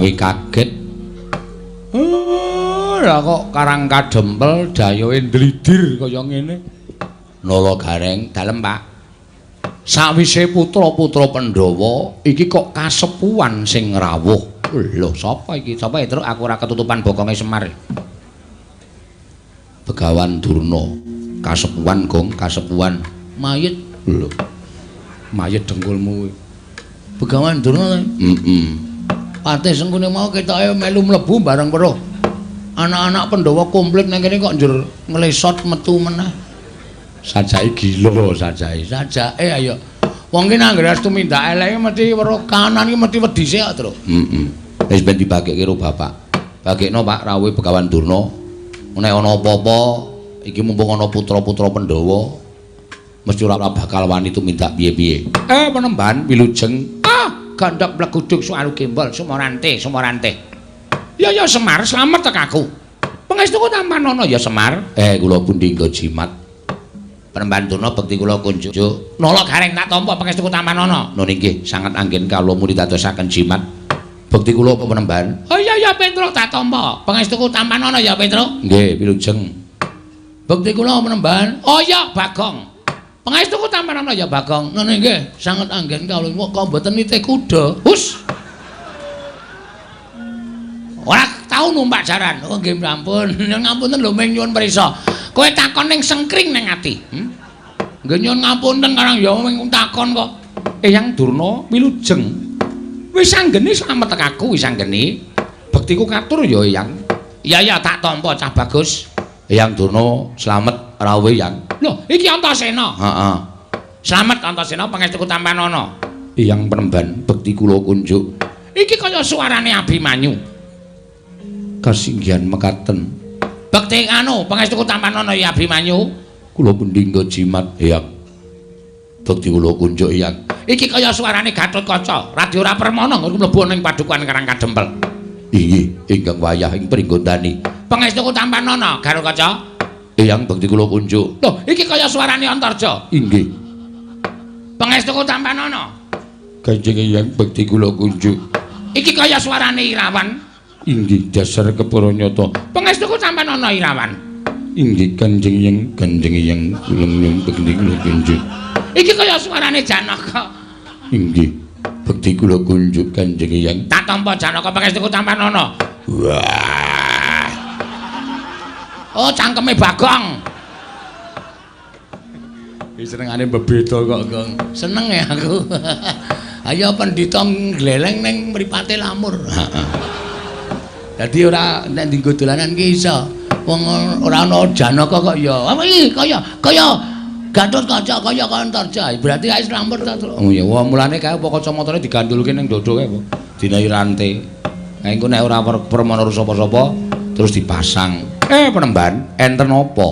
Kaget. Lah kok Karang Kadempel dayoe ndlidir kaya ngene. Nala Gareng dalem, Pak. Sawise putra-putra Pandhawa iki kok kasepuhan sing rawuh. Lho, sapa iki? Sapa ya, Truk? Aku ora ketutupan bokonge Semar. Begawan Durna. Kasepuhan, Gong, kasepuhan. Mayit. Lho. Mayit dengkulmu. Begawan Durna. Patih Sengkuni mau ketoke melu mlebu bareng weruh. Anak-anak Pandhawa komplit nang kene kok njur nglesot metu meneh. Sajake gila sajake. Sajake ayo. Wong ki nang ngres tumindak eleke mesti weruh kanan iki mesti wedi sik, Tru. Wis ben dibagekke karo Bapak. Bagekno Pak rawuhe Begawan Durna. Nek ana apa-apa iki mumpung ana putra-putra Pandhawa mesti ora bakal wani tumindak piye-piye. Penemban wilujeng. Gandhap bleguduk soal gembol Sumorante. Ya Semar, slamet tek aku. Pangestuku Tampanono ya Semar. Kula pundi nggo jimat. Penemban Durna bekti kula kunjuk. Nala Gareng tak tampa pangestuku Tampanono. Nun inggih sanget anggen kawula murid dadosaken jimat. Bekti kula apa penemban? Oh iya Petruk tak tampa. Pangestuku Tampanono ya Petruk. Nggih, wilujeng. Bekti kula penemban. Oh iya Bagong. Pangestuku Tampanono ya Bagong. Ngene nggih, sanget anggen kawula kok mboten nitih kuda. Hus. Ora tau numpak jaran. Oh nggih ampun. Ngapunten lho ming nyuwun prisa. Kowe takon ning sengkring ning ati. Nggih nyuwun ngapunten karang ya ming takon kok. Eyang Durna wilujeng. Wis anggene slamet tekaku wis anggene. Bektiku katur ya Eyang. Iya tak tampa cah bagus. Eyang Durna slamet rawuh Eyang. Lho, iki Antasena. Heeh. Slamet Antasena pangestuku Tampanana. Eyang Penemban bekti kula kunjuk. Iki kaya suarane Abimanyu. Kasinggihan mekaten. Bekti anu pangestuku Tampanana ya Abimanyu. Kula pendhingga jimat Eyang. Bekti kula kunjuk Eyang. Iki kaya suarane Gatotkaca, Radyora Permana mlebu ning padukuhan Karang Kadempel. Inggih, ingkang wayah ing pringgondani. Pangestuku Tampanana, Gatotkaca. Eyang bekti kula kunjuk. Lho, iki kaya suarane Antarja. Inggih. Pangestuku Tampanana. Kanjeng Eyang bekti kula kunjuk. Iki kaya suarane Irawan. Inggih, dasar kepara nyata. Pangestuku Tampanana Irawan. Inggih, Kanjeng Eyang kula bekti kula kunjuk. Iki kaya suarane Janaka. Inggih, bekti kula kunjuk Kanjeng Eyang. Tak tampa Janaka pangestuku Tampanana. Wah. Oh, cangkeme Bagong. Iki senengane bebeda kok, Gong. Seneng ya aku. Ayo pendhita gleleng ning mripate lamur. Heeh. Dadi ora nek dienggo dolanan ki iso. Wong ora ana Janaka kok ya. Apa iki kaya Gatotkaca kaya Antarja. Berarti ae slampur ta, Tru? Oh iya, mulane kae apa kacamatane digandulke ning dodo kae apa? Dinai rantai. Nah engko nek ora permana sapa-sapa terus dipasang. Penemban, enten apa?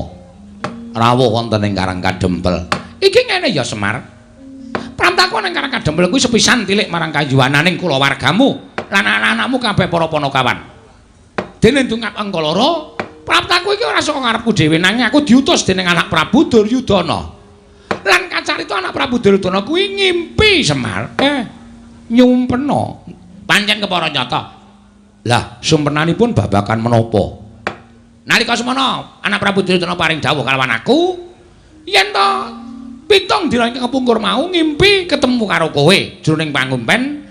Rawuh wonten ing Karang Kadempel. Iki ngene ya Semar. Pramtaku ning Karang Kadempel kuwi sepisan tilik marang kayuwananing kulawargamu lan anak-anakmu kabeh para Panakawan. Dene ndungak Angkalara Praptaku iki ora saka ngarepku dhewe nanging aku diutus dening anak Prabu Duryudana. Lan kacarita anak Prabu Duryudana kuwi ngimpi Semar. Nyumpena. Pancen kepara nyata. Lah, sumpenanipun babakan menapa? Nalika semana anak Prabu Duryudana paring dawuh kalawan aku, yen to 7 dina kepungkur mau ngimpi ketemu karo kowe jroning pangumpen.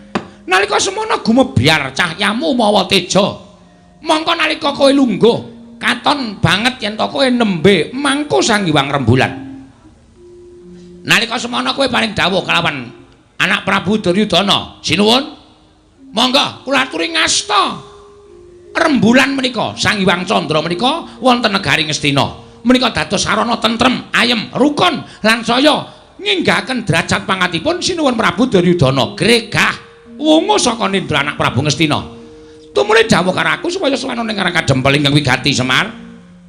Nalika semana gumebyar cahyamu mawa teja. Mongko nalika kowe lungguh katon banget yen to kowe nembe mangku Sang Hyang Rembulan. Nalika semana kowe paring dawuh kalawan anak Prabu Duryudana, sinuwun monggo kula aturi ngasta rembulan menika Sang Hyang Candra menika wonten negari Ngastina. Menika dados sarana tentrem, ayem, rukun lan saya nginggahaken derajat pangkatipun sinuwun Prabu Duryudana gregah wungu saka nindra anak Prabu Ngastina. Tumuli dawuh karo aku supaya sowan ning Karang Kadempel ingkang wigati Semar.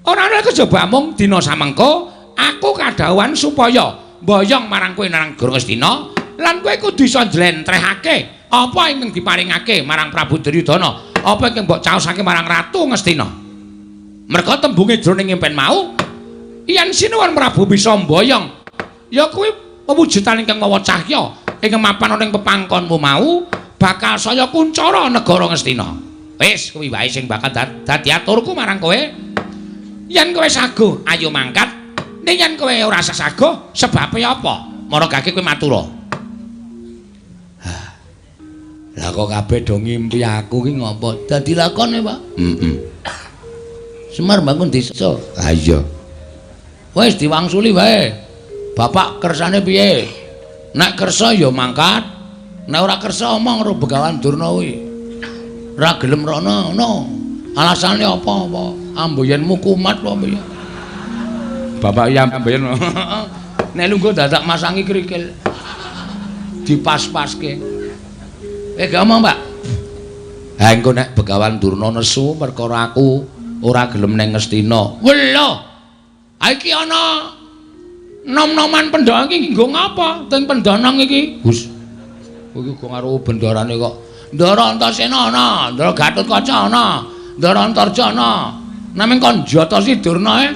Ora ana kejaba mung dina samengko aku kadhawuhan supaya mboyong marang kowe nang Negara Ngastina lan kowe kudu iso njlentrehake apa ingkang diparingake marang Prabu Duryudana, apa ingkang mbok caosake marang Ratu Ngastina. Merga tembunge jroning impen mau yen sinuwun Prabu bisa mboyong ya kuwi pewujudan ingkang mawa cahya ingkang mapan ning pepangkonmu mau bakal saya kuncara negara Ngastina. Wis kuwi wae sing bakal dadi aturku marang kowe. Yen kowe saguh ayo mangkat, ning yen kowe ora saguh sebabe apa? Maragake kowe matura. Lah kok kabeh do ngimpi aku ki ngopo? Dadi lakone, Pak? Semar bangun desa. Ha iya. Wis diwangsuli wae. Bapak kersane piye? Nek kersa ya mangkat, nek ora kersa omong karo Begawan Durna kuwi. Ora gelem rono, no. Alasane apa? Amboyenmu kumat apa ya? Bapak ya amboyen. Nek lungguh dadak masangi krikil. Dipas-paske. Ngomong, Pak. Ha engko nek Begawan Durna nesu perkara aku ora gelem ning Ngastina. Wela. Ha iki ana nom-noman pendhana iki nggo ngapa? Teng pendanang iki. Gus. Iki kok karo bendarane kok. Ndara Antasena ana, Ndara Gatotkaca ana, Ndara Antarja ana. Namung kon Jatasi Durna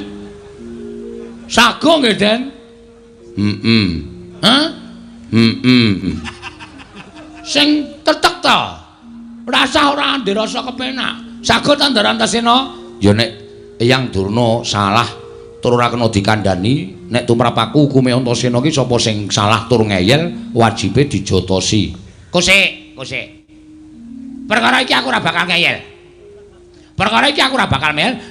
sago nggih, Den? Hah? Sing tetek ta? Rasa ora ndirasa kepenak. Sago ta Ndara Antasena? Ya nek Eyang Durna salah tur ora kena dikandhani, nek tumrap aku hukume Antasena ki sapa sing salah tur ngeyel, wajibe dijotosi. Kusik. Perkara iki aku ora bakal ngeyel.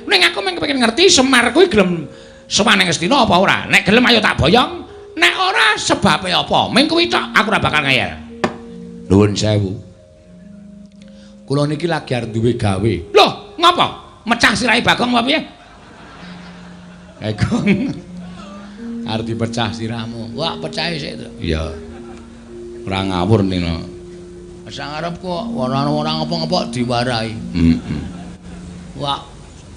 Ning aku mung kepengin ngerti Semar kuwi gelem sowan ning Ngastina apa ora? Nek gelem ayo tak boyong, nek ora sebabe apa? Ming kuwi tok aku ora bakal ngeyel. Nuwun sewu. Kula niki lagi arep duwe gawe. Loh, ngapa? Mecah sirahe Bagong apa piye? Bagong. Arep dipecah sirahmu. Wah, pecahe sik to. Iya. Ora ngawur nino. Sang arep kok ora ngapa-ngapa diwarai. Wah,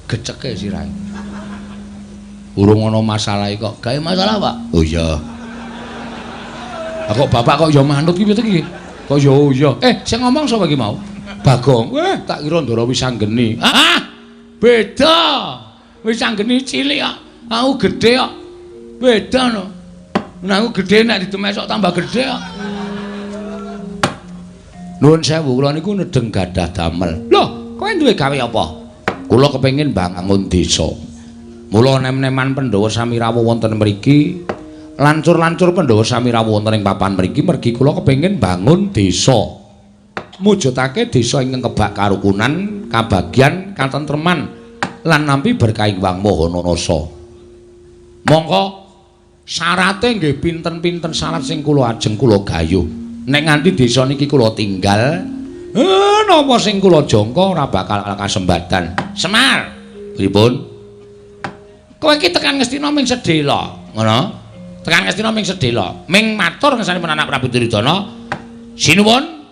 geceke sirahe. Urung ana masalah kok. Gawe masalah, Pak? Oh iya. Kok bapak kok ya manut ki piye iki? Kok ya iya. Sing ngomong sapa iki mau? Bagong. Tak kira Ndara Wisanggeni. Beda. Wisanggeni cilik kok. Aku gedhe kok. Beda no. Nah aku gedhe nek ditemesok tambah gedhe kok. Nuwun sewu kula niku nedeng gadah damel. Loh, kowe duwe gawe apa? Kula kepengin bangun desa. Mula nem-neman Pandhawa sami rawuh wonten mriki, lancur-lancur Pandhawa sami rawuh wonten ing papan mriki mergi kula kepengin bangun desa. Mujudake desa ingkang kebak karukunan, kabagyan, katentreman lan nampi berkahing Wang Mahananasa. Mongko syarate nggih pinten-pinten syarat sing kula ajeng kula gayuh. Nek nganti desa niki kula tinggal, napa sing kula jangka ora bakal kasembadan. Semar, pripun? Kowe iki tekan Ngastina ming sedhela, ngono? Tekan Ngastina ming sedhela. Ming matur ngesanipun anak Prabu Duryudana. Sinuwun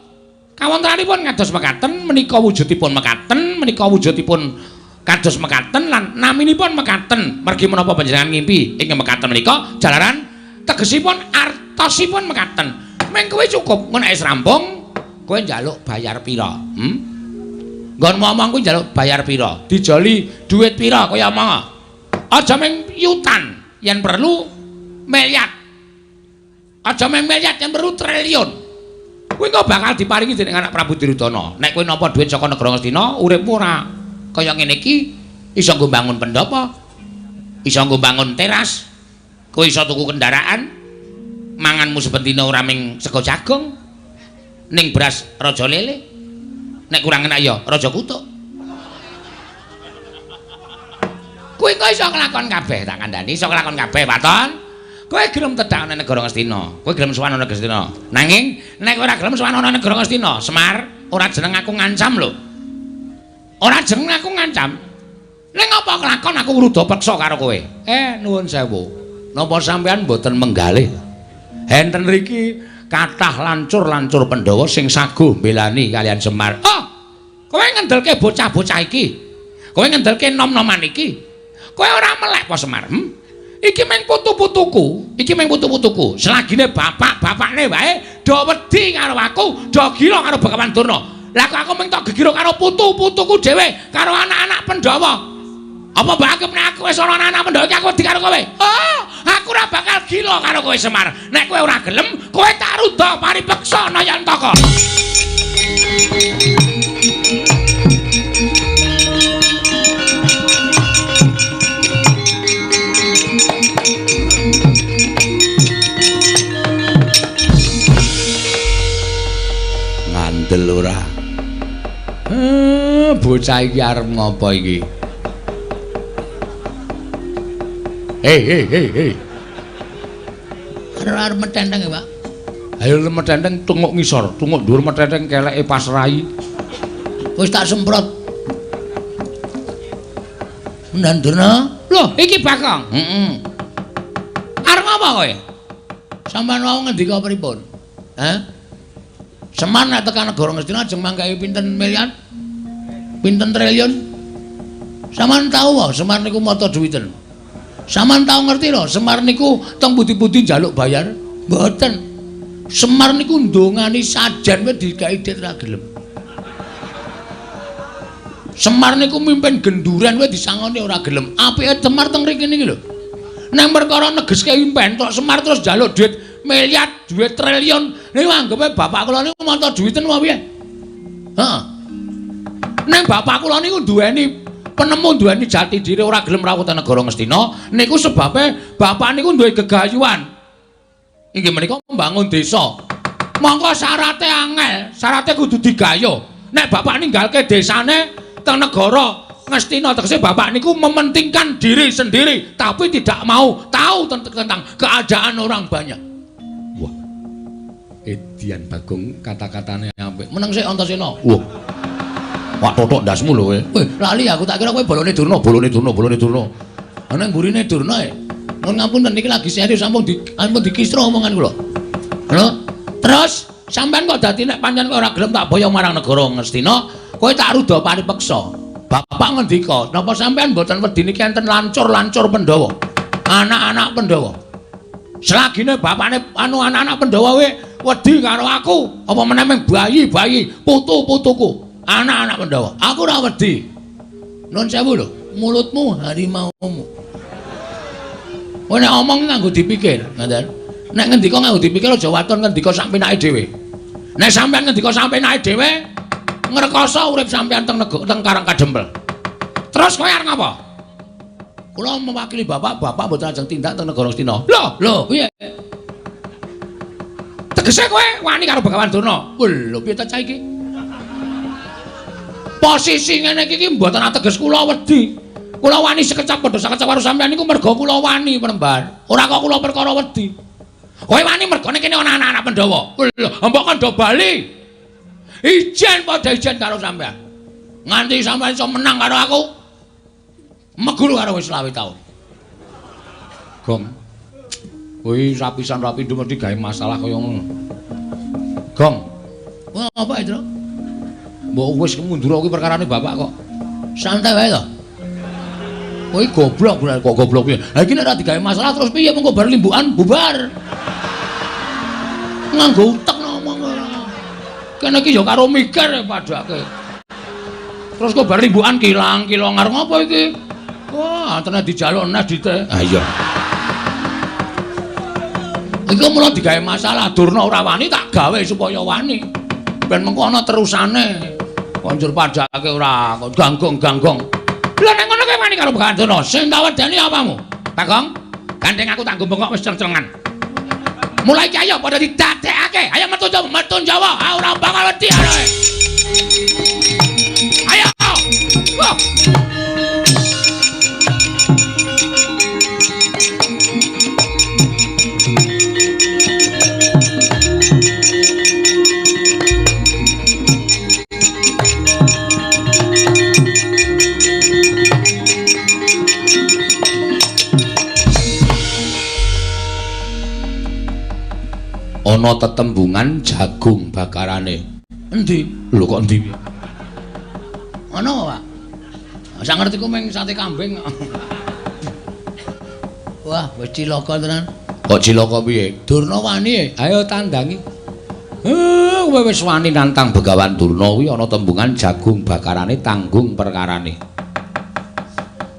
kawontenanipun kados mekaten, menika wujudipun mekaten, menika wujudipun kados mekaten lan naminipun mekaten. Mergi menapa panjenengan ngimpi ing mekaten menika jalaran tegesipun artosipun mekaten. Ming kowe cukup ngono wis rampung, kowe njaluk bayar pira? Nggon ngomong kuwi njaluk bayar pira? Dijoli dhuwit pira kaya omong. Aja ming yutan yen perlu miliar. Aja ming miliar yen perlu triliun. Kuwi kok bakal diparingi dening anak Prabu Duryudana. Nek kowe nampa dhuwit saka negara Ngastina, uripmu ora kaya ngene iki, iso nggo bangun pendopo, iso nggo bangun teras, kowe iso tuku kendaraan, manganmu sepentine ora ming sego jagung, ning beras raja lele. Nek kurang enak ya raja kutuk. Kowe kok iso nglakon kabeh tak kandhani, iso nglakon kabeh, Paton. Kowe gelem tedhak ana negara Ngastina, kowe gelem sowan ana negara Ngastina. Nanging nek ora gelem sowan ana negara Ngastina, Semar, ora jeneng aku ngancam lho. Ora jeneng aku ngancam. Ning apa kelakon aku ngruda peksa karo kowe? Nuwun sewu. Napa sampean mboten menggalih? Enten mriki kathah lancur-lancur Pandhawa sing saguh mbelani kalian Semar. Oh, kowe ngendelke bocah-bocah iki. Kowe ngendelke nom-noman iki. Kowe ora melek apa Semar? Iki meng putu-putuku, iki meng putu-putuku. Selagine bapak-bapakne wae do wedi karo aku, do gila karo Bagawan Durna. Lah kok aku meng tok gegira karo putu-putuku dhewe, karo anak-anak Pandhawa. Apa mbak nek aku wis ana anak Pandhawa iki aku wedi karo kowe? Oh, aku ora bakal gila karo kowe Semar. Nek kowe ora gelem, kowe tak rudha paripeksa Nayantaka. Ngandel ora? Bocah iki arep ngopo iki? Hei. Arep metenteng ya, Pak. Ayo metenteng tunguk ngisor, tunguk dhuwur metenteng keleke pasrai. Wis tak semprot. Nandurna? Loh, iki Bakong. Arep ngopo kowe? Sampeyan wau ngendika pripun? Semar nek tekan negara Ngastina ajeng mangkahi pinten miliar? Pinten triliun? Sampeyan tahu wae Semar niku mata duwiten. Sampeyan tahu ngerti lho, Semar niku teng pundi-pundi njaluk bayar? Mboten. Semar niku ndongani sajan wae digawe dit ra gelem. Semar niku mimpin genduran wae disangoni ora gelem. Apike Semar teng mriki niki lho. Nang perkara negeske impen tok Semar terus njaluk duit miliar, duit triliun. Niku anggepe bapak kula niku mata duwiten wae piye? Heeh. Nang bapak kula niku duweni penemu, duweni jati diri ora gelem rawuh teng negara Ngastina, niku sebabe bapak niku duwe gegayuhan. Inggih menika mbangun desa. Monggo syarate angel, syarate kudu digayuh. Nek bapak ninggalke desane teng negara Ngastina tegese bapak niku mementingkan diri sendiri tapi tidak mau tahu tentang keadaan orang banyak. Wah. Edian Bagong kata-katane apik. Meneng sik Antasena. Wah. Wak totok ndasmu lho kowe. Weh, lali aku tak kira kowe bolone Durna. Ana ngurine Durna e. Mun ngapunten niki lagi serius ampun dikisro omongan kula. Lho, terus sampean kok dadi nek pancen kowe ora gelem tak boyong marang negara Ngastina, kowe tak ruda paripeksa. Bapak ngendika, napa sampean mboten wedi niki enten lancur-lancur Pandhawa? Anak-anak Pandhawa. Selagine bapakne anak-anak Pandhawa wedi karo aku, apa meneh bayi-bayi, putu-putuku, anak-anak Pandhawa. Aku ora wedi. Nun sewu lho, mulutmu harimaumu. Kowe nek omong nganggo dipikir, ngoten. Nek ngendika nganggo dipikir aja waton ngendika sak penake dhewe. Nek sampean ngendika sak penake dhewe, ngrekoso urip sampean teng Karang Kadempel. Terus kowe arep ngapa? Kula mewakili bapak mboten ajeng tindak teng negara Ngastina. Lho, piye? Tegese kowe wani karo Begawan Durna. Lho, piye ta cah iki? Posisi ngene iki mboten ateges kula wedi. Kula wani sekecap padha sakecap karo sampean niku merga kula wani Penembar. Ora kok kula perkara wedi. Kowe wani merga kene ana anak-anak Pandhawa. Lho, mbok kandha bali. Ijen padha ijen karo sampean. Nganti sampean iso menang karo aku. Meguru karo wis 20 taun. Gong. Kuwi rapisan-rapindo mesti gawe masalah kaya ngono. Gong. Wah, apa itu? Mbok wis mundur kuwi perkarane bapak kok. Santai wae to. Kowe goblok bener kok goblok piye? Lah iki nek ora digawe masalah terus piye mengko bar limbukan bubar. Nganggo utek ngomong ora. Kene iki ya karo mikir padake. Terus kok bar limbukan kilang-kilang arep ngopo iki? Wah, tenan dijaluk nes dite. Ah iya. Iku mulo digawe masalah Durna ora wani tak gawe supaya wani. Ben mengko ana terusane. Konjur padake ora kok ganggong-ganggong. Lah nek ngono kowe wani karo Begawan Durna, sing tak wedeni apamu? Bagong, gandeng aku tak gombong kok wis ceng-cengan. Mulai iki ayo padha didadekake. Ayo metu Jawa. Ah ora bakal wedi arek. Ayo. Wah. Ana tetembungan jagung bakarane. Endi? Lho kok endi? Ana, Pak. Sak ngerti ku mung sate kambing. Wah, wis cilaka tenan. Kok cilaka piye? Durna wani. Ayo tandangi. Kowe wis wani nantang Begawan Durna kuwi ana tembungan jagung bakarane tanggung perkarane.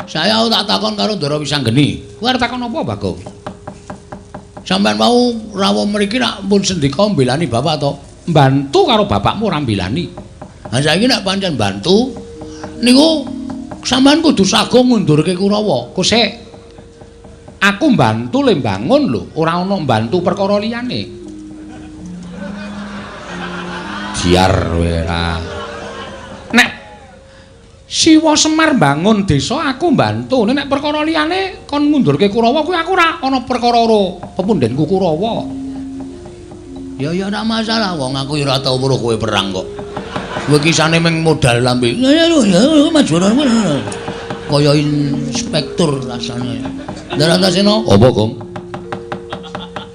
Saya tak takon karo Ndara Wisanggeni. Kowe arep takon apa, Bagong? Sampeyan mau rawuh mriki nak pun sendika mbelani bapak to? Mbantu karo bapakmu ora mbelani. Lah saiki nek pancen bantu niku sampeyan kudu sago ngundurke Kurawa. Kosek aku mbantu le mbangun lho, ora ana mbantu perkara liyane. Diar kowe ra. Nek Siwa Semar bangun desa aku mbantu. Nek perkara liyane kon ngundurke Kurawa kuwi aku ora ana perkara karo pepundhenku Kurawa. Ya ora masalah wong aku ora tau weruh kowe perang kok. Kowe kisane mung modal lambe. Ya maju kaya inspektur rasane. Ndarantasena. Apa, Gong?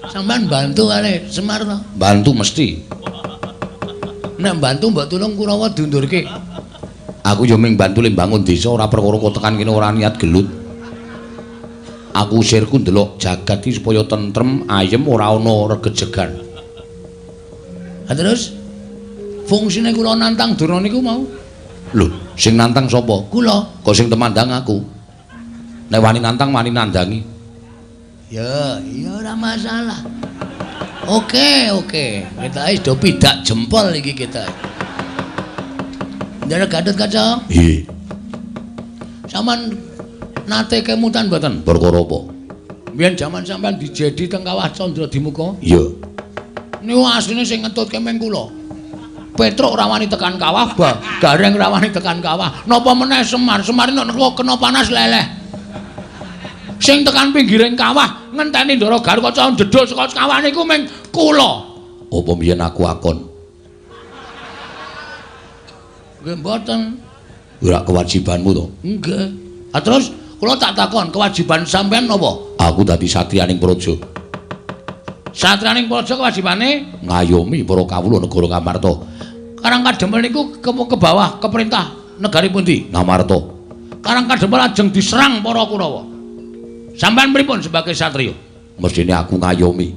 Sampeyan bantu kali Semar to? Bantu mesti. Nek bantu mbok tulung Kurawa diundurke. Aku yo mung bantu le bangun desa ora perkara kok tekan kene ora niat gelut. Aku usirku ndelok jagat iki supaya tentrem, ayem ora ana regejegan. Ha terus fungsine kula nantang Durna niku mau. Lho, sing nantang sapa? Kula. Kok sing temandang aku. Nek wani nantang wani nandangi. Ya, iya ora masalah. Oke. Kita wis do pidak jempol iki kita. Ndara Gatot Kaca. Nggih. Saman nate kemutan mboten? Perkara apa? Biyen jaman sampean dijedi teng Kawah Candra Dimuka? Iya. Niku asline sing ngetutke meng kula. Petruk ora wani tekan kawah, Gareng ora wani tekan kawah. Napa meneh Semar nek kena panas leleh. Sing tekan pinggiring kawah ngenteni Ndara Gatot Kaca jedul saka kawah niku meng kula. Apa biyen aku akon? Nggih mboten. Ora kewajibanmu to? Nggih. Ah terus kula tak takon, kewajiban sampean napa? Aku dadi satriyaning praja. Satriyaning praja kewajibane ngayomi para kawula negara Ngamarta. Karang Kadempel niku ke bawah keperintah negari pundi? Ngamarta. Karang Kadempel ajeng diserang para Kurawa. Sampeyan pripun sebagai satriya? Mestine aku ngayomi.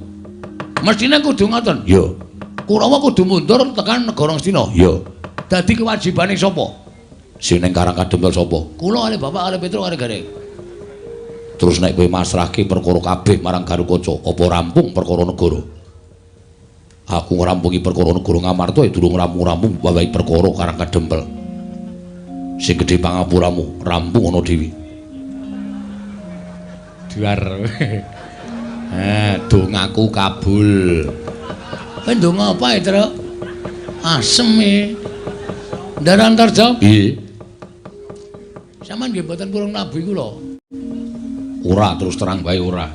Mestine kudu ngoten. Ya. Kurawa kudu mundur tekan negara Ngastina. Ya. Dadi kewajibane sapa? Sing ning Karang Kadempel sapa? Kula kali Bapak kali Petruk kali Gareng. Terus nek kowe masrahke perkara kabeh marang Garukaca, apa rampung perkara negara? Aku ngrampungi perkara negara Ngamarta durung rampung-rampung wawahi perkara Karang Kadempel. Sing gedhe pangapuramu rampung ana dhewe. Duar. Dongaku kabul. Kowe ndonga apa ya, Truk? Asem e. Ndaran terjawab? Nggih. Sampeyan nggih mboten purung nabi kula. Ora terus terang bae ora.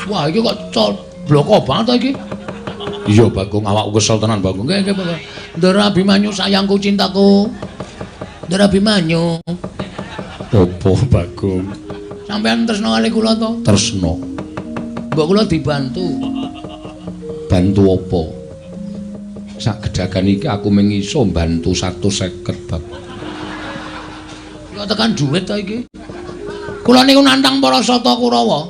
Wah, iki kok bloko banget to iki. Iya, Bagong, awakku kesel tenan, Bagong. Nggih, Bagong. Ndara Abimanyu sayangku cintaku. Ndara Abimanyu. Apa, Bagong? Sampeyan tresno kali kula to? Tresno. Mbok kula dibantu. Bantu apa? Sak gedhagan iki aku mung iso bantu 150, Bab. Kok tekan dhuwit to iki? Kula niku nantang para sata Kurawa.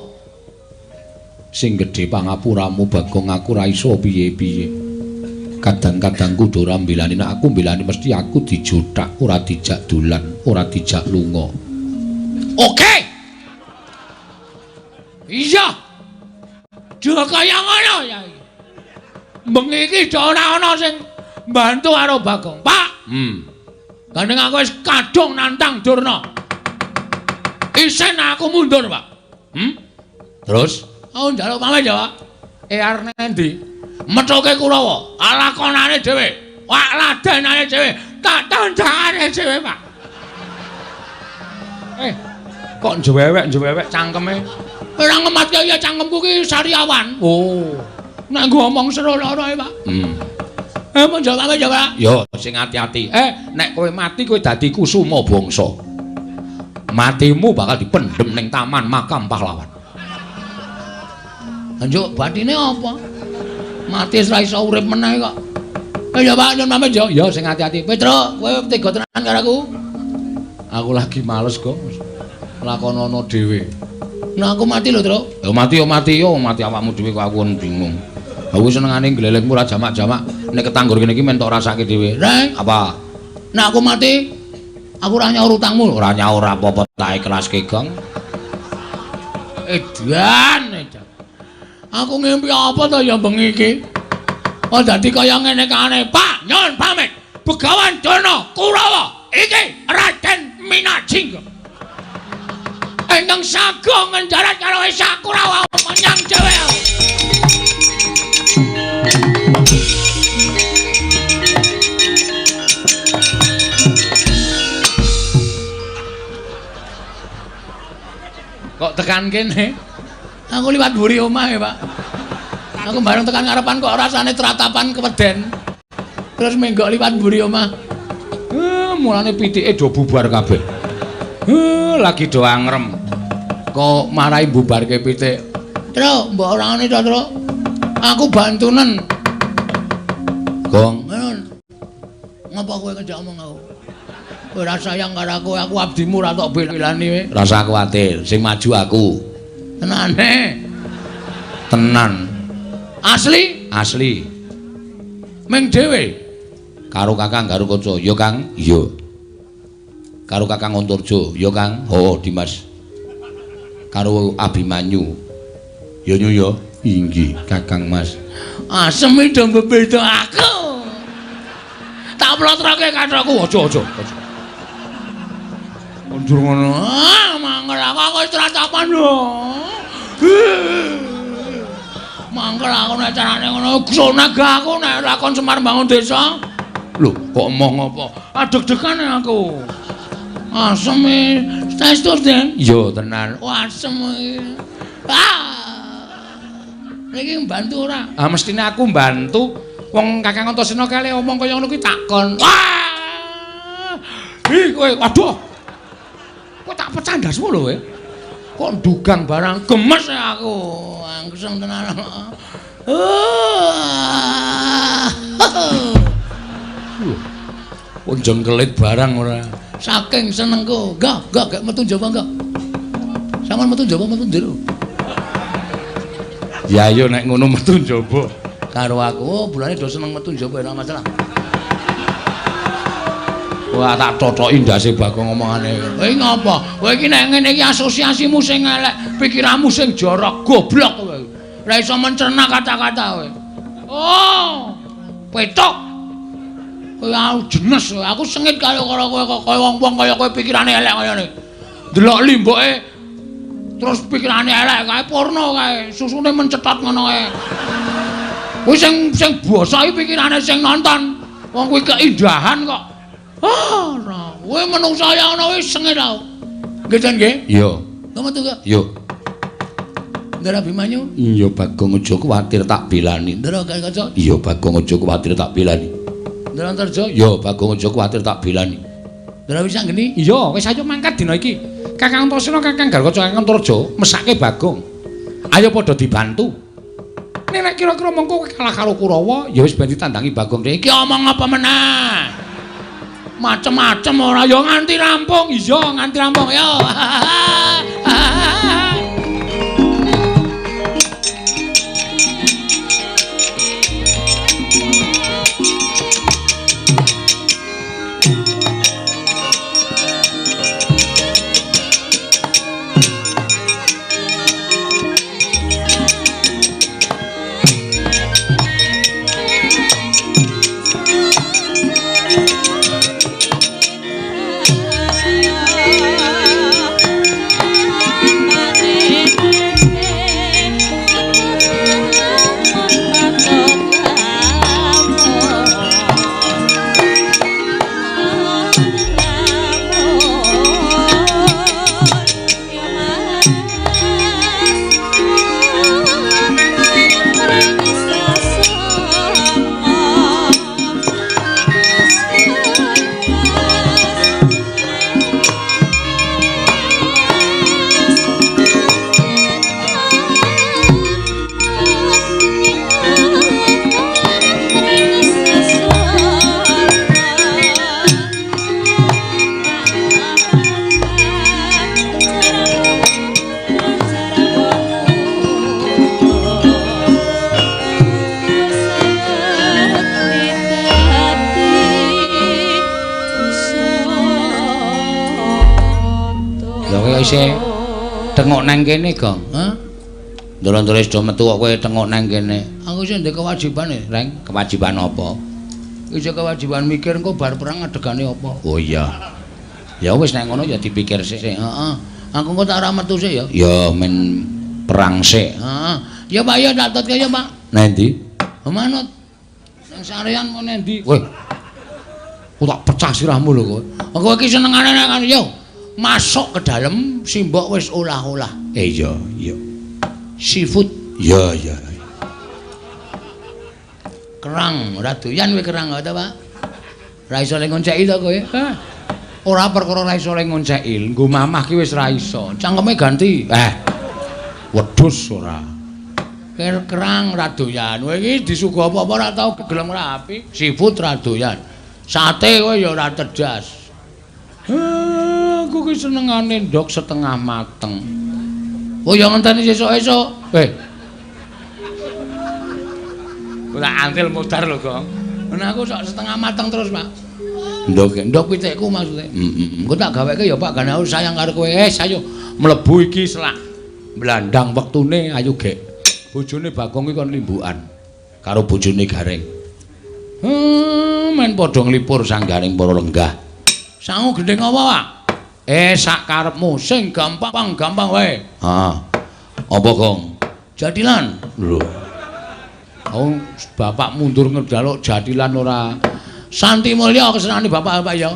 Sing gedhe pangapuramu Bagong aku ra iso piye-piye. Kadang-kadang kudu ora mbelani, nek aku mbelani mesti aku dijothak, ora dijak dolan, ora dijak lunga. Oke. Iya. Juga kaya ngono ya iki. Bengi iki ora ana sing bantu karo Bagong. Pak. Gandeng aku wis kadung nantang Durna. Isen aku mundur, Pak. Terus? Oh, njaluk pamit ya, Pak. Arep endi? Methuke Kurawa, alakonane dhewe, wak ladenane dhewe, tak tandhangane dhewe, Pak. Kok njewewek cangkeme? Ora ngematke ya cangkemku ki sariawan. Oh. Nek ngomong serono ae, Pak. Mun jawab pamit ya, Pak. Yo, sing ati-ati. Nek kowe mati kowe dadi kusuma bangsa. Matimu bakal dipendhem ning taman makam pahlawan. Anjuk batine apa? Mati ora iso urip meneh kok. Ya Pak, nyun pamit yo. Ya sing ati-ati. Petruk, kowe tega tenan karo aku? Aku lagi males, Gong. Lakonono dhewe. Nek aku mati lho, Truk. Ya mati awakmu dhewe kok aku bingung. Aku senengane glelengmu ora jamak-jamak. Nek ketanggur kene iki men tok rasake dhewe. Reng, apa? Nek aku mati aku ora nyaur utangmu, ora nyaur apa-apa tak ikhlaske, Gong. Edan. Aku ngimpi apa to ya bengi iki? Oh dadi kaya ngene kane, Pak, nyun pamit. Begawan Durna Kurawa iki Raden Minajingga. Ingkang sagung ngendarat karo Esa Kurawa menyang dhewe. Kok tekan kene? Aku liwat mburi omahe, Pak. Aku bareng tekan ngarepan kok rasane tratapan keweden. Terus menggok liwat mburi omah. Mulane pitike do bubar kabeh. Lagi do angrem. Kok marahi bubarke pitik. Truk, mbok orane to, Truk. Aku bantunen. Gong, ngapa kowe ngejak omong aku? Kowe ora sayang karo aku abdimu ora tok bel-belani kowe. Rasa kuwatir, sing maju aku. Tenane. Tenan. Asli? Asli. Ming dhewe karo Kakang Garukaca, ya Kang? Iya. Karo Kakang Antarja, ya Kang? Oh, Dimas. Karo Abimanyu. Ya nyu ya. Inggih, Kakang Mas. Asem iki beda aku. Tak plotroke kathokku, aja. Njur ngono. Mangkel aku wis tratapan lho. Mangkel aku nek carane ngono sonaga aku nek lakon Semar Bangun Desa. Lho, kok omong apa? Adeg-degane aku. Asem saestu, Den? Iya, tenan. Wah, asem iki. Iki mbantu ora? Ah, mestine aku mbantu. Wong Kakang Antasena kale omong kaya ngono kuwi takon. Wah! Ih kowe, waduh. Kok tak pecah ndasmu lho kowe. Kok ndugang barang gemes aku. Angseng tenan. Kok jengkelit barang ora. Saking senengku. Enggak metu njaba enggak. Sampeyan metu njaba metu njero. Ya yo nek ngono metu njaba karo aku. Oh, bulane do seneng metu njaba ora masalah. Wah tak cocoki ndase Bagong omongane. Kowe ngopo? Kowe iki nek ngene iki asosiasimu sing elek, pikiranmu sing jorok, goblok kowe. Ora iso mencerna kata-kata kowe. Oh, petok. Kowe jenes, aku sengit karo kowe kaya wong-wong kaya kowe pikirane elek kaya ngene. Delok limboke terus pikirane elek kae porno kae, susune mencetot ngono kae. Kowe sing basa iki pikirane sing nonton. Wong kuwi keindahan kok. Ah, ora. Kowe menungsa ya ana wis sengit tau. Nggih, Jan nggih? Iya. Kamu tuh, Kak? Iya. Ndara Bimanyu? Iya, Bagong aja kuwatir tak belani. Ndara Kaca? Iya, Bagong aja kuwatir tak belani. Ndara Antarja? Iya, Bagong aja kuwatir tak belani. Ndara Wisanggeni? Iya, wis ayo mangkat dina iki. Kakang Antasena, Kakang Garwaca, Kakang Antarja mesake Bagong. Ayo padha dibantu. Nek kira-kira mengko kalah karo Kurawa, ya wis ben ditandangi Bagong. Iki omong apa meneh? Macem-macem ora ya nganti rampung. Iya, nganti rampung ya. Isih tengok nang kene, Gong. Hah? Ndoro-ndoro wis do metu kok kowe tengok nang kene. Aku isih ndek kewajiban, Reng. Kewajiban apa? Isih kewajiban mikir engko bar perang adegane apa. Oh iya. Ya wis nek ngono ya dipikir sik. Heeh. Aku engko tak ora metu sik ya. Ya men perang sik. Heeh. Ya Pak ya tak tutke ya, Pak. Nang ndi? Manut. Nang sarean mau nang ndi? Weh. Ku tak pecah sirahmu lho kowe. Kowe iki senengane kan yo. Masuk ke dalam simbok wis olah-olah. Iya. Seafood. Iya. Kerang, ora doyan kowe kerang ta, Pak? Ora iso lek ngonceki to kowe? Ora perkara ora iso lek ngonceki, nggo mamah ki wis ora iso. Cangkeme ganti. Wedhus ora. Kerang ora doyan. Kowe iki disuguh apa-apa ora tau gelem ora apik. Seafood ora doyan. Sate kowe ya ora cerdas. Aku ki senengane ndok setengah mateng. Oh ya ngenteni sesuk-esuk. Ora antil mudar lho, Gong. Nah aku sok setengah mateng terus, Pak. Ndok pitikku maksude. Engko tak gaweke ya, Pak, kan aku sayang karo kowe. Ayo mlebu iki selak. Blandang wektune ayo gek. Bojone Bagong iki kon limbukan karo bojone Gareng. Men padha nglipur sanggaring para lenggah. Sangu gendeng apa, Pak? Sak karepmu sing gampang wae. Apa, Gong? Jadilan. Lho. Oh, bapak mundur ngedaluk jadilan ora. Santi mulya kesenane bapak ya.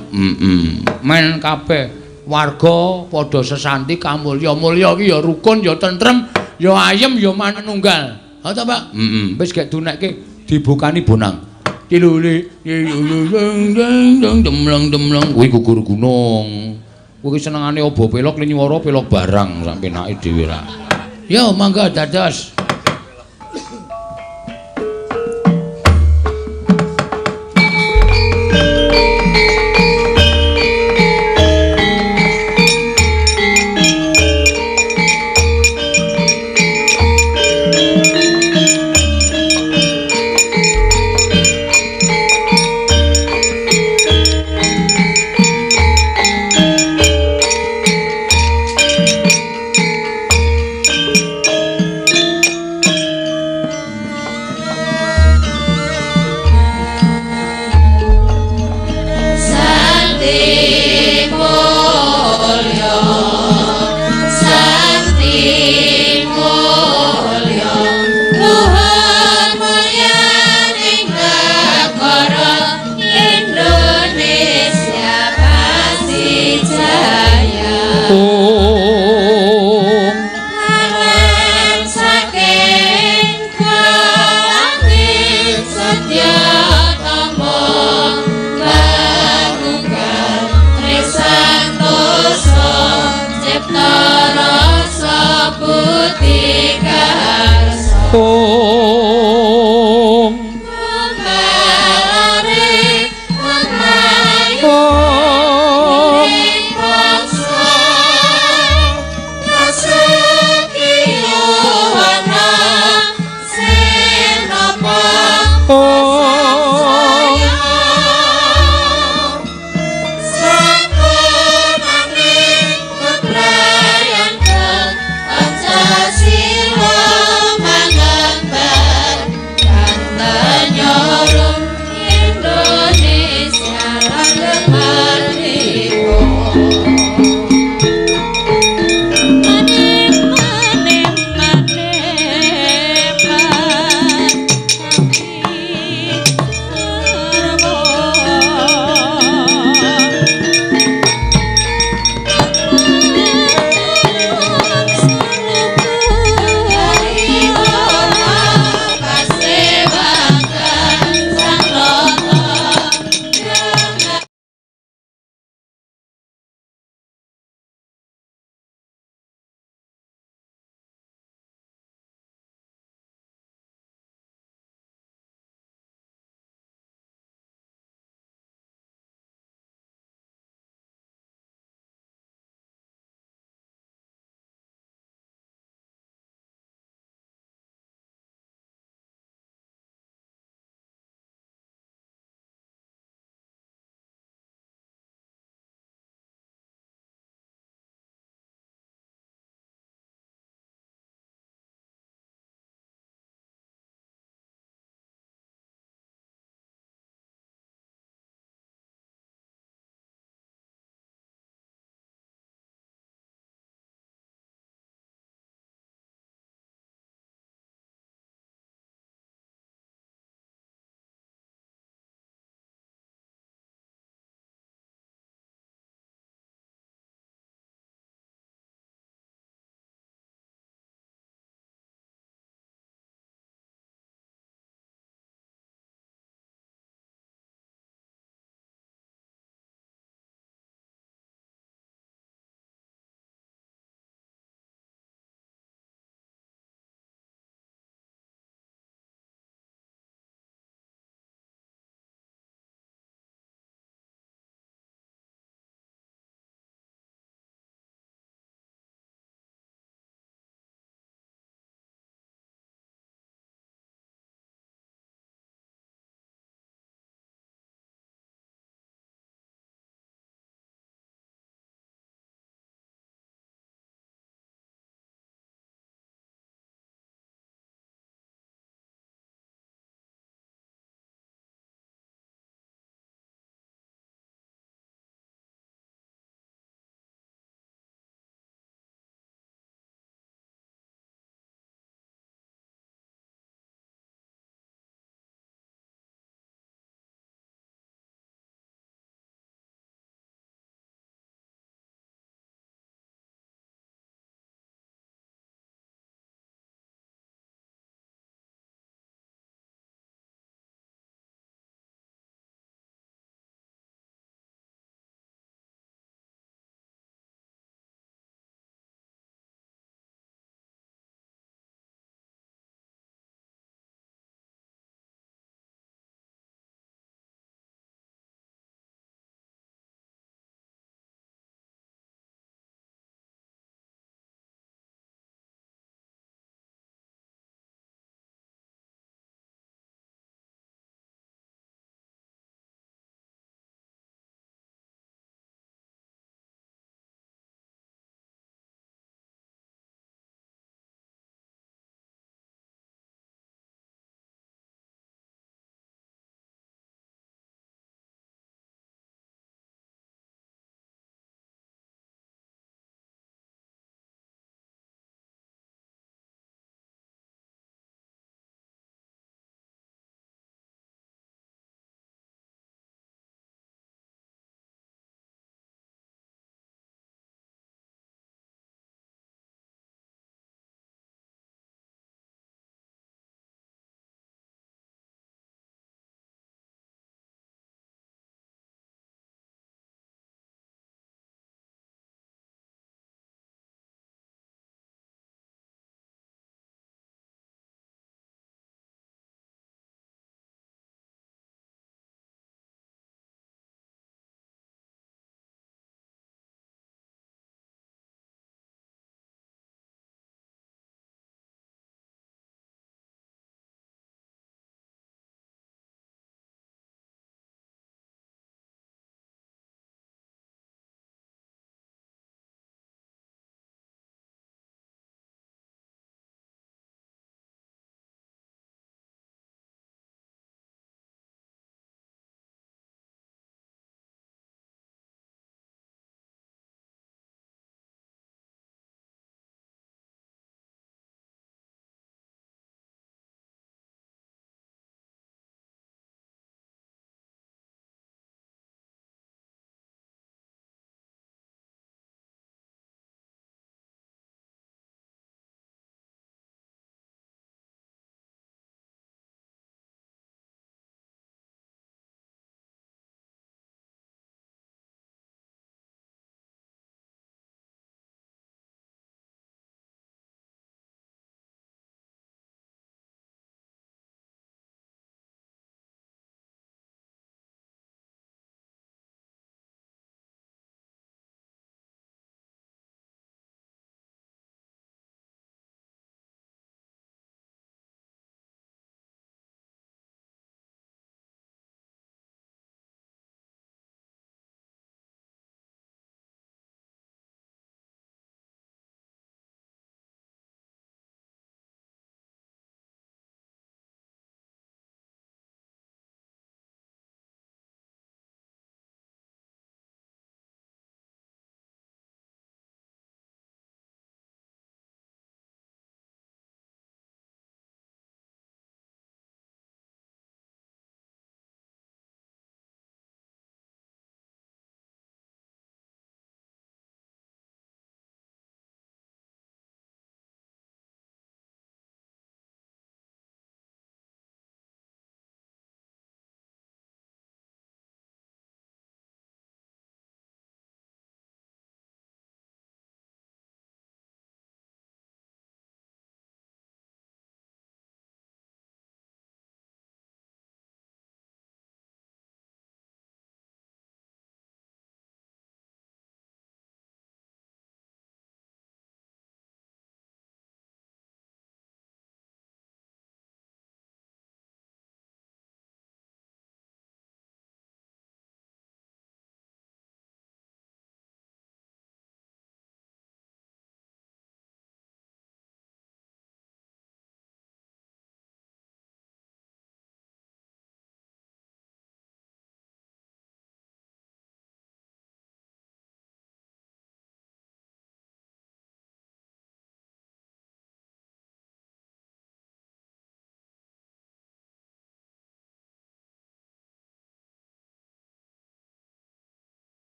Men kabeh warga padha sesanti kamulya-mulya iki ya rukun ya tentrem ya ayem ya manunggal. Ha ta, Pak? Wis gek dunekke dibukani bonang. tilule demlang kuwi gugur gunung. Kuwi senengane obo pelok nyuwara pelok barang sampe nake dhewe ra. Ya mangga dados.